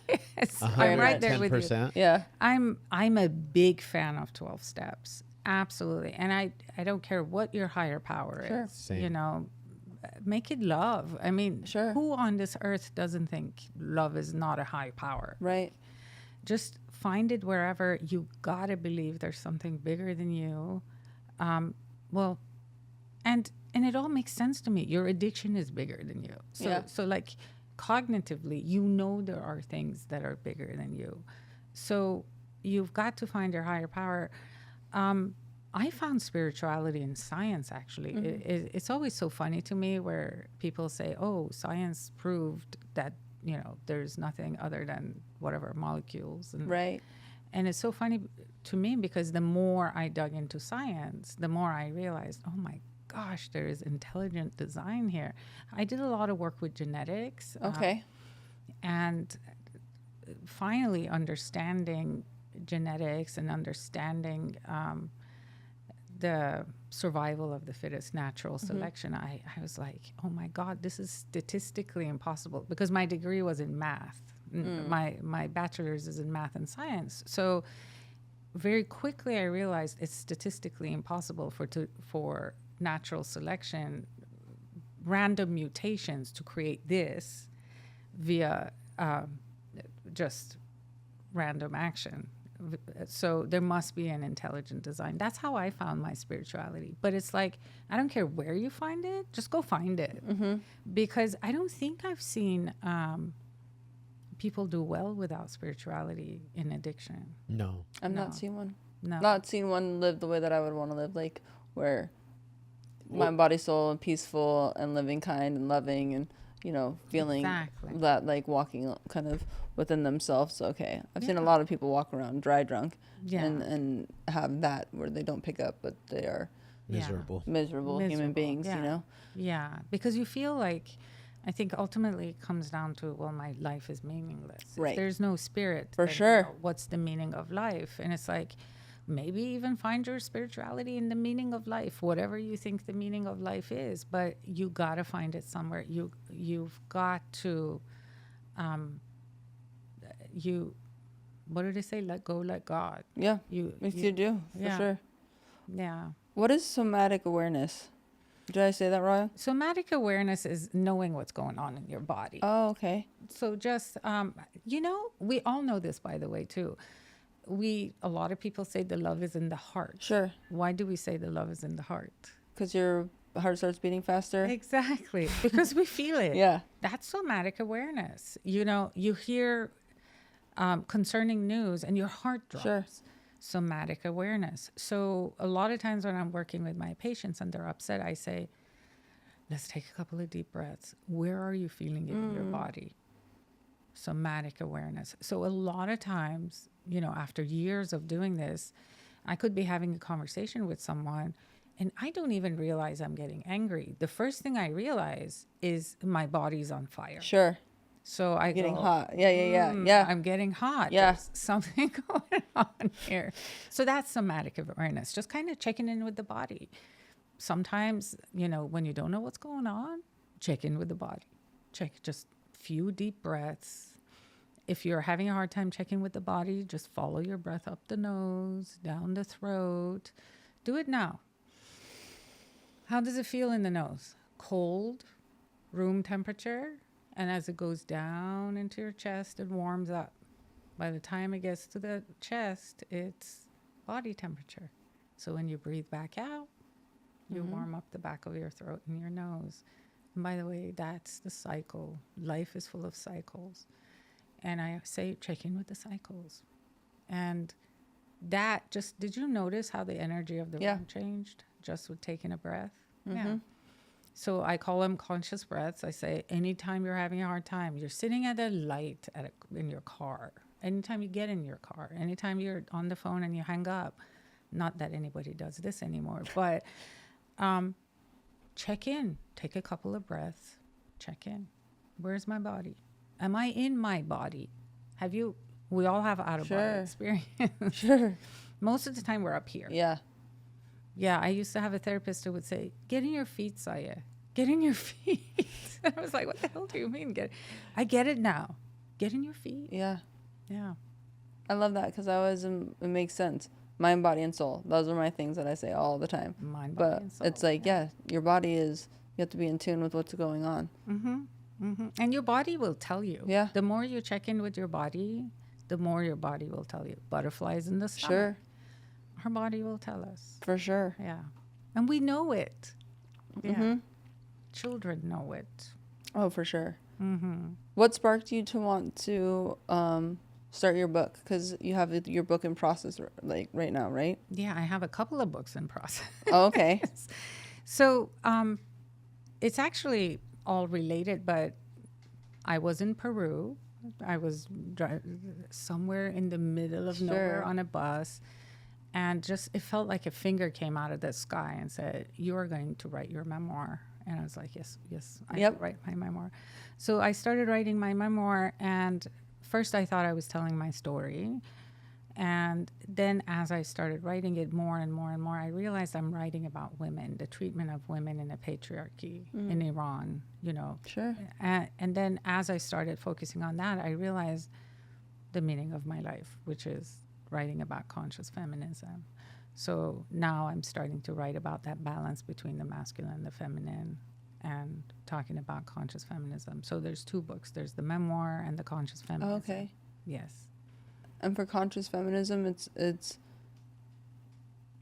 I'm right there with you. 110%. Yeah. I'm a big fan of 12 steps. Absolutely. And I don't care what your higher power Sure. is. Same. You know, make it love. I mean, Sure. who on this earth doesn't think love is not a high power? Right. Just find it wherever. You gotta believe there's something bigger than you. Well, and it all makes sense to me. Your addiction is bigger than you. So like cognitively, you know there are things that are bigger than you. So you've got to find your higher power. I found spirituality in science, actually. It's always so funny to me where people say, oh, science proved that, you know, there's nothing other than whatever molecules. And, Right. and it's so funny to me because the more I dug into science, the more I realized, oh my gosh, there is intelligent design here. I did a lot of work with genetics. Okay. And finally understanding genetics and understanding the survival of the fittest, natural selection, I was like, oh my God, this is statistically impossible, because my degree was in math. My bachelor's is in math and science. So very quickly I realized it's statistically impossible for natural selection, random mutations, to create this via just random action. So there must be an intelligent design. That's how I found my spirituality. But it's like, I don't care where you find it, just go find it. Because I don't think I've seen people do well without spirituality in addiction. No. I've not seen one. No. Not seen one live the way that I would want to live, like where my body, soul, and peaceful, and living kind and loving, and feeling that, like, walking kind of within themselves. Okay, I've seen a lot of people walk around dry drunk, and have that where they don't pick up, but they are miserable human beings. Yeah, because you feel like, I think ultimately it comes down to, well, my life is meaningless. Right. If there's no spirit, for sure. What's the meaning of life? And it's like, maybe even find your spirituality in the meaning of life, whatever you think the meaning of life is. But you got to find it somewhere. You've got to, what do they say? Let go, let God. Yeah, you do, for sure. Yeah. What is somatic awareness? Did I say that wrong? Somatic awareness is knowing what's going on in your body. Oh, okay. So just, we all know this, by the way, too. A lot of people say the love is in the heart. Sure. Why do we say the love is in the heart? Because your heart starts beating faster. Exactly. Because we feel it. Yeah. That's somatic awareness. You hear concerning news and your heart drops. Sure. Somatic awareness. So a lot of times when I'm working with my patients and they're upset, I say, let's take a couple of deep breaths. Where are you feeling it in your body? Somatic awareness. So a lot of times, after years of doing this, I could be having a conversation with someone and I don't even realize I'm getting angry. The first thing I realize is my body's on fire. Sure. So I getting hot. Yeah. I'm getting hot. Yeah. There's something going on here. So that's somatic awareness. Just kind of checking in with the body. Sometimes, when you don't know what's going on, check in with the body. Check just few deep breaths. If you're having a hard time checking with the body, just follow your breath up the nose, down the throat. Do it now. How does it feel in the nose? Cold, room temperature. And as it goes down into your chest, it warms up. By the time it gets to the chest, it's body temperature. So when you breathe back out, you warm up the back of your throat and your nose. And by the way, that's the cycle. Life is full of cycles. And I say, check in with the cycles. And that did you notice how the energy of the room changed just with taking a breath? Yeah. So I call them conscious breaths. I say, anytime you're having a hard time, you're sitting at a light in your car, anytime you get in your car, anytime you're on the phone and you hang up, not that anybody does this anymore, but check in, take a couple of breaths, check in. Where's my body? Am I in my body? We all have out-of-body experience. Sure. Most of the time we're up here. Yeah. Yeah, I used to have a therapist who would say, get in your feet, Sayeh. Get in your feet. I was like, what the hell do you mean? I get it now. Get in your feet. Yeah. Yeah. I love that because it makes sense. Mind, body, and soul. Those are my things that I say all the time. Mind, body, and soul. It's like, your body you have to be in tune with what's going on. And your body will tell you. Yeah. The more you check in with your body, the more your body will tell you. Butterflies in the stomach. Sure. Our body will tell us. For sure. Yeah. And we know it. Yeah. Children know it. Oh, for sure. What sparked you to want to start your book? Because you have your book in process right now, right? Yeah, I have a couple of books in process. Oh, okay. So it's actually all related, but I was in Peru. I was somewhere in the middle of nowhere on a bus. And it felt like a finger came out of the sky and said, you are going to write your memoir. And I was like, yes, I should write my memoir. So I started writing my memoir. And first I thought I was telling my story. And then as I started writing it more and more and more, I realized I'm writing about women, the treatment of women in a patriarchy in Iran, you know. Sure. And then as I started focusing on that, I realized the meaning of my life, which is writing about conscious feminism. So now I'm starting to write about that balance between the masculine and the feminine and talking about conscious feminism. So there's 2 books. There's the memoir and the conscious feminism. Oh, okay. Yes. And for conscious feminism, it's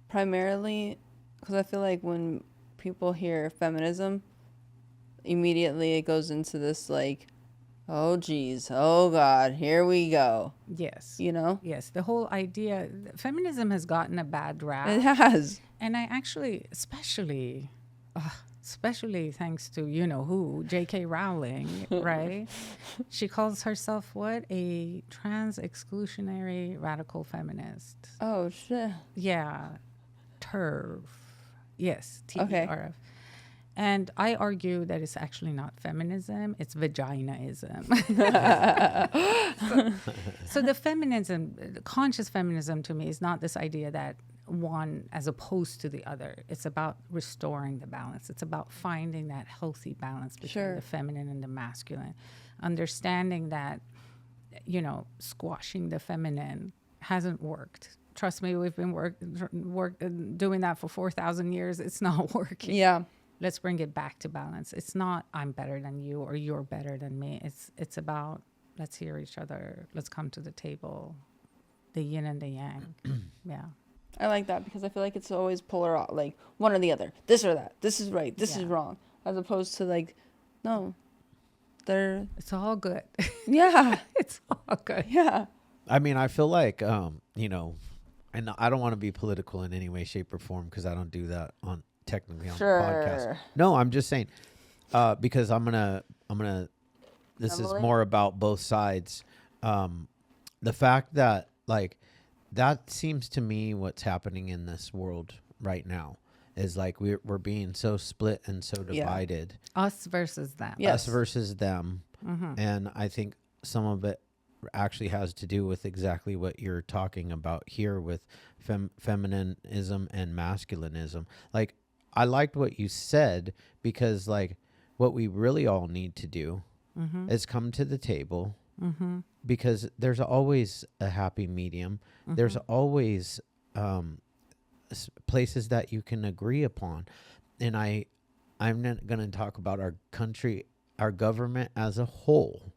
primarily because I feel like when people hear feminism, immediately it goes into this like, oh geez, oh God, here we go. Yes. You know? Yes. The whole idea, feminism has gotten a bad rap. It has. And I actually, especially thanks to, you know who, J.K. Rowling, right? She calls herself what? A trans-exclusionary radical feminist. Oh shit. Yeah. TERF. Yes. Okay. TERF. And I argue that it's actually not feminism, it's vaginaism. So the feminism, the conscious feminism to me is not this idea that one as opposed to the other. It's about restoring the balance. It's about finding that healthy balance between the feminine and the masculine. Understanding that, you know, squashing the feminine hasn't worked. Trust me, we've been doing that for 4,000 years. It's not working. Yeah. Let's bring it back to balance. It's not I'm better than you or you're better than me. It's about let's hear each other. Let's come to the table. The yin and the yang. Yeah. I like that because I feel like it's always polar, like one or the other. This or that. This is right. This is wrong. As opposed to like, no, it's all good. Yeah. It's all good. Yeah. I mean, I feel like, you know, and I don't want to be political in any way, shape, or form because I don't do that technically on the podcast. No, I'm just saying, because I'm gonna. This is more about both sides. The fact that that seems to me what's happening in this world right now is like we're being so split and so divided. Us versus them. Us versus them. And I think some of it actually has to do with exactly what you're talking about here with feminism and masculinism. Like, I liked what you said because like what we really all need to do is come to the table because there's always a happy medium. There's always places that you can agree upon. And I'm not going to talk about our country, our government as a whole.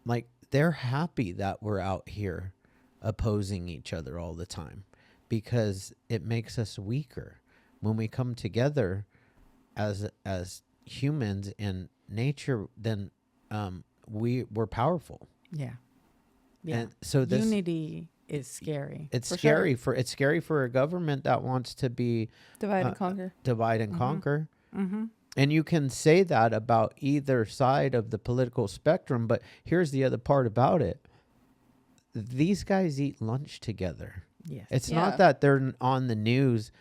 Like, they're happy that we're out here opposing each other all the time because it makes us weaker. When we come together as humans in nature, then we're powerful. Yeah. And so this unity is scary. It's scary for a government that wants to be divide and conquer. Divide and conquer. And you can say that about either side of the political spectrum, but here's the other part about it. These guys eat lunch together. Yes. It's not that they're on the news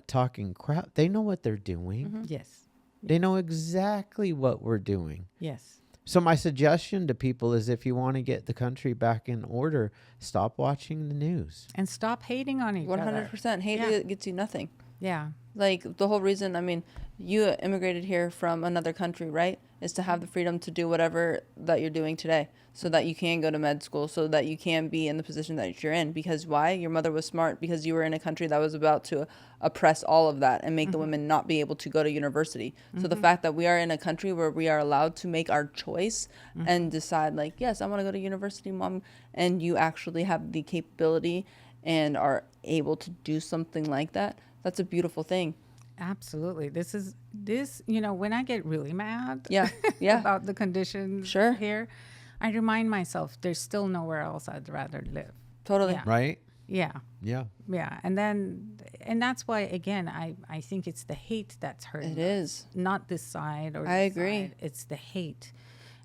talking crap. They know what they're doing. Yes. They know exactly what we're doing. Yes. So my suggestion to people is if you want to get the country back in order, stop watching the news. And stop hating on each other. 100%. Hate gets you nothing. Yeah. Like, the whole reason, I mean, you immigrated here from another country, right? Is to have the freedom to do whatever that you're doing today so that you can go to med school, so that you can be in the position that you're in. Because why? Your mother was smart because you were in a country that was about to oppress all of that and make the women not be able to go to university. So the fact that we are in a country where we are allowed to make our choice and decide, like, yes, I want to go to university, Mom, and you actually have the capability and are able to do something like that, that's a beautiful thing. Absolutely. This, you know, when I get really mad about the conditions here, I remind myself there's still nowhere else I'd rather live. Totally. Yeah. Right? Yeah. Yeah. Yeah. And that's why, again, I think it's the hate that's hurting It is. not this side or I this agree. side. It's the hate.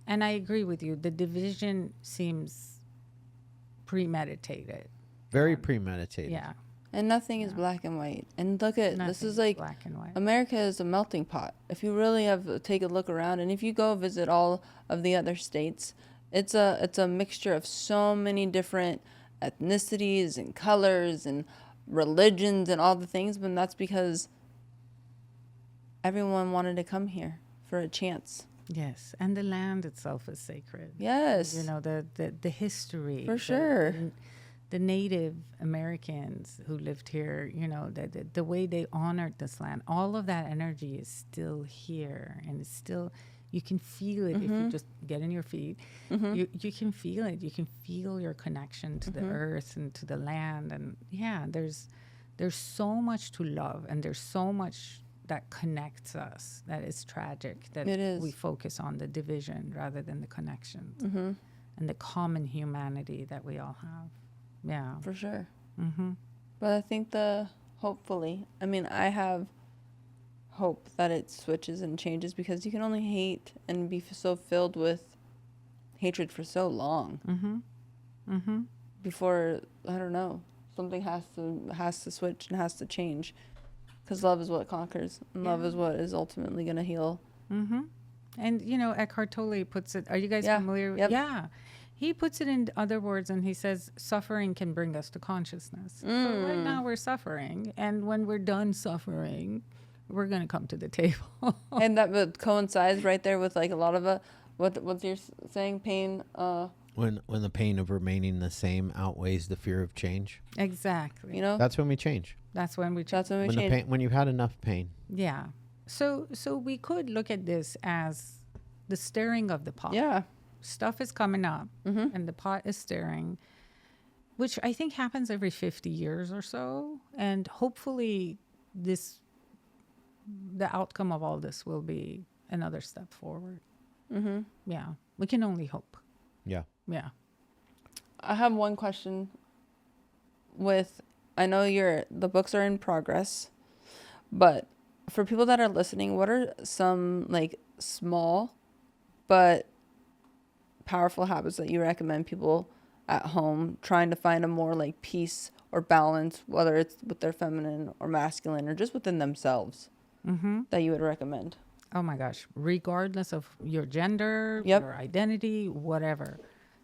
And I agree with you. The division seems premeditated. Very premeditated. Yeah. And nothing is black and white. And look at, this is like, black and white. America is a melting pot. If you really take a look around, and if you go visit all of the other states, it's a mixture of so many different ethnicities and colors and religions and all the things, but that's because everyone wanted to come here for a chance. Yes, and the land itself is sacred. Yes. You know, the history. For sure. The Native Americans who lived here, you know, the way they honored this land, all of that energy is still here, and it's still, you can feel it if you just get in your feet. You can feel it. You can feel your connection to the earth and to the land. And yeah, there's so much to love, and there's so much that connects us that is tragic, that It is. we focus on the division rather than the connections and the common humanity that we all have. Yeah. For sure. But I think hopefully, I mean, I have hope that it switches and changes, because you can only hate and be so filled with hatred for so long before, I don't know, something has to switch and has to change, because love is what conquers, and love is what is ultimately going to heal. And, you know, Eckhart Tolle puts it, are you guys familiar? Yep. Yeah. He puts it in other words, and he says, suffering can bring us to consciousness. So right now we're suffering, and when we're done suffering, we're going to come to the table. And that would coincides right there with, like, a lot of what's your saying, pain? When the pain of remaining the same outweighs the fear of change. Exactly. You know? That's when we change. That's when we That's when we When change. when you've had enough pain. Yeah. So we could look at this as the stirring of the pot. Yeah. Stuff is coming up, and the pot is stirring, which I think happens every 50 years or so. And hopefully the outcome of all this will be another step forward. Yeah. We can only hope. Yeah. Yeah. I have one question I know the books are in progress, but for people that are listening, what are some, like, small but powerful habits that you recommend people at home trying to find a more, like, peace or balance, whether it's with their feminine or masculine or just within themselves, that you would recommend? Oh my gosh. Regardless of your gender, Yep. your identity, whatever.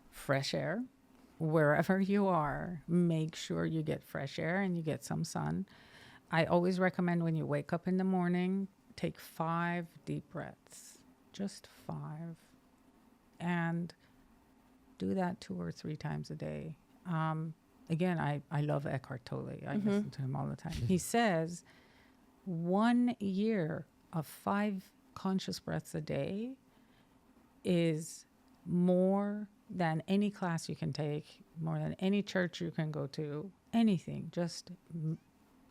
Fresh air. Wherever you are, make sure you get fresh air and you get some sun. I always recommend when you wake up in the morning, take 5 deep breaths. Just 5. And do that 2 or 3 times a day. Again, I love Eckhart Tolle. I listen to him all the time. He says 1 year of 5 conscious breaths a day is more than any class you can take, more than any church you can go to, anything. Just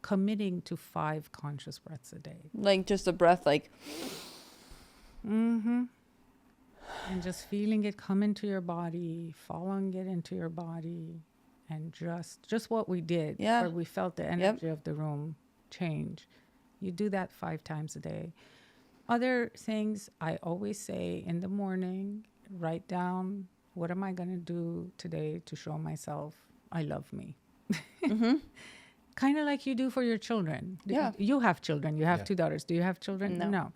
committing to 5 conscious breaths a day. Like, just a breath, like... And just feeling it come into your body, following it into your body, and just what we did, where we felt the energy of the room change. You do that 5 times a day. Other things I always say in the morning, write down, what am I going to do today to show myself I love me? Kind of like you do for your children. Yeah. You have children. You have 2 daughters. Do you have children? No.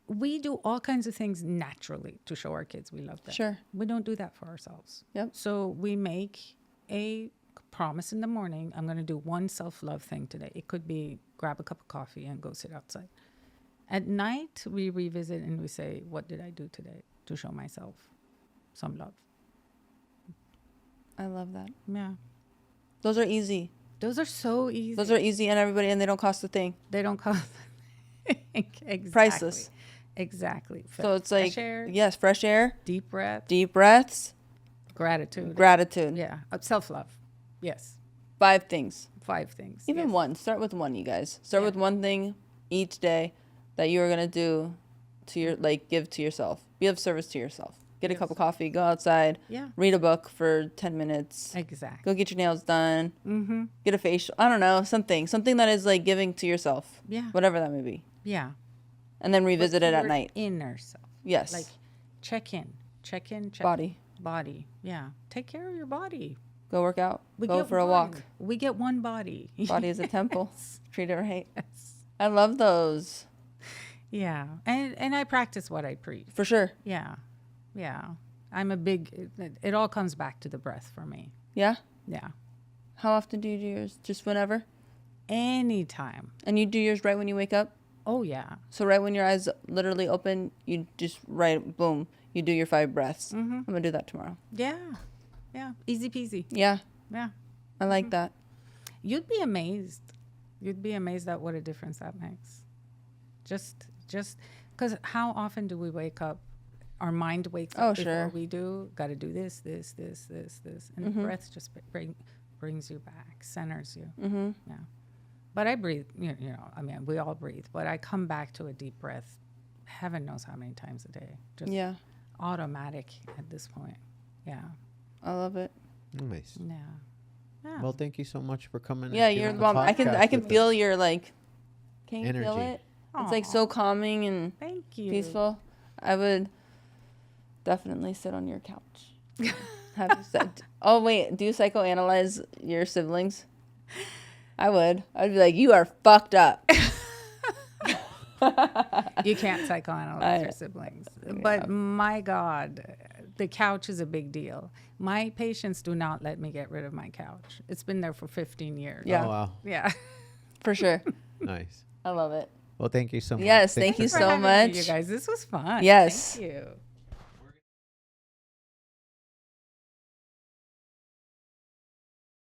We do all kinds of things naturally to show our kids we love them. Sure. We don't do that for ourselves. Yep. So we make a promise in the morning, I'm going to do one self-love thing today. It could be grab a cup of coffee and go sit outside. At night, we revisit and we say, what did I do today to show myself some love? I love that. Yeah. Those are easy. Those are so easy. Those are easy and they don't cost a thing. They don't cost exactly. Priceless. Exactly. So it's like, fresh air, yes, fresh air, deep breath, deep breaths, gratitude. gratitude. Self-love. Yes. 5 things. 5 things. Even yes. one. Start with one, you guys. Start with one thing each day that you are going to do to your, like, give to yourself. Be of service to yourself. Get a cup of coffee, go outside, read a book for 10 minutes. Exactly. Go get your nails done. Get a facial. I don't know, something that is, like, giving to yourself. Yeah. Whatever that may be. Yeah. And then revisit it at Your night. Inner self. Yes. Like check in. Body. Body. Yeah. Take care of your body. Go work out. Go get for a one. walk. We get one body. Body is a temple. Treat it right. I love those. Yeah. And I practice what I preach. For sure. Yeah. Yeah. I'm a big, it all comes back to the breath for me. Yeah? Yeah. How often do you do yours? Just whenever? Anytime. And you do yours right when you wake up? Oh, yeah. So right when your eyes literally open, you just boom, you do your 5 breaths. Mm-hmm. I'm going to do that tomorrow. Yeah. Yeah. Easy peasy. Yeah. Yeah. I like that. You'd be amazed. You'd be amazed at what a difference that makes. Just because how often do we wake up? Our mind wakes up before we do. Got to do this. And the breath just brings you back, centers you. Mm-hmm. Yeah. But I breathe, you know, I mean, we all breathe, but I come back to a deep breath, heaven knows how many times a day. Just automatic at this point. Yeah. I love it. Nice. Yeah. Yeah. Well, thank you so much for coming. Yeah, and you're doing the mom. I can podcast feel with us. your like. Can you feel Energy. it? It's like so calming and Thank you. peaceful. I would definitely sit on your couch. Have you said? Oh wait, do you psychoanalyze your siblings? I would. I'd be like, you are fucked up. You can't psychoanalyze your siblings. But my God, the couch is a big deal. My patients do not let me get rid of my couch. It's been there for 15 years. Yeah. Oh, wow. Yeah. For sure. Nice. I love it. Well, thank you so much. Yes, thank you for so having me, much. you guys. This was fun. Yes. Thank you.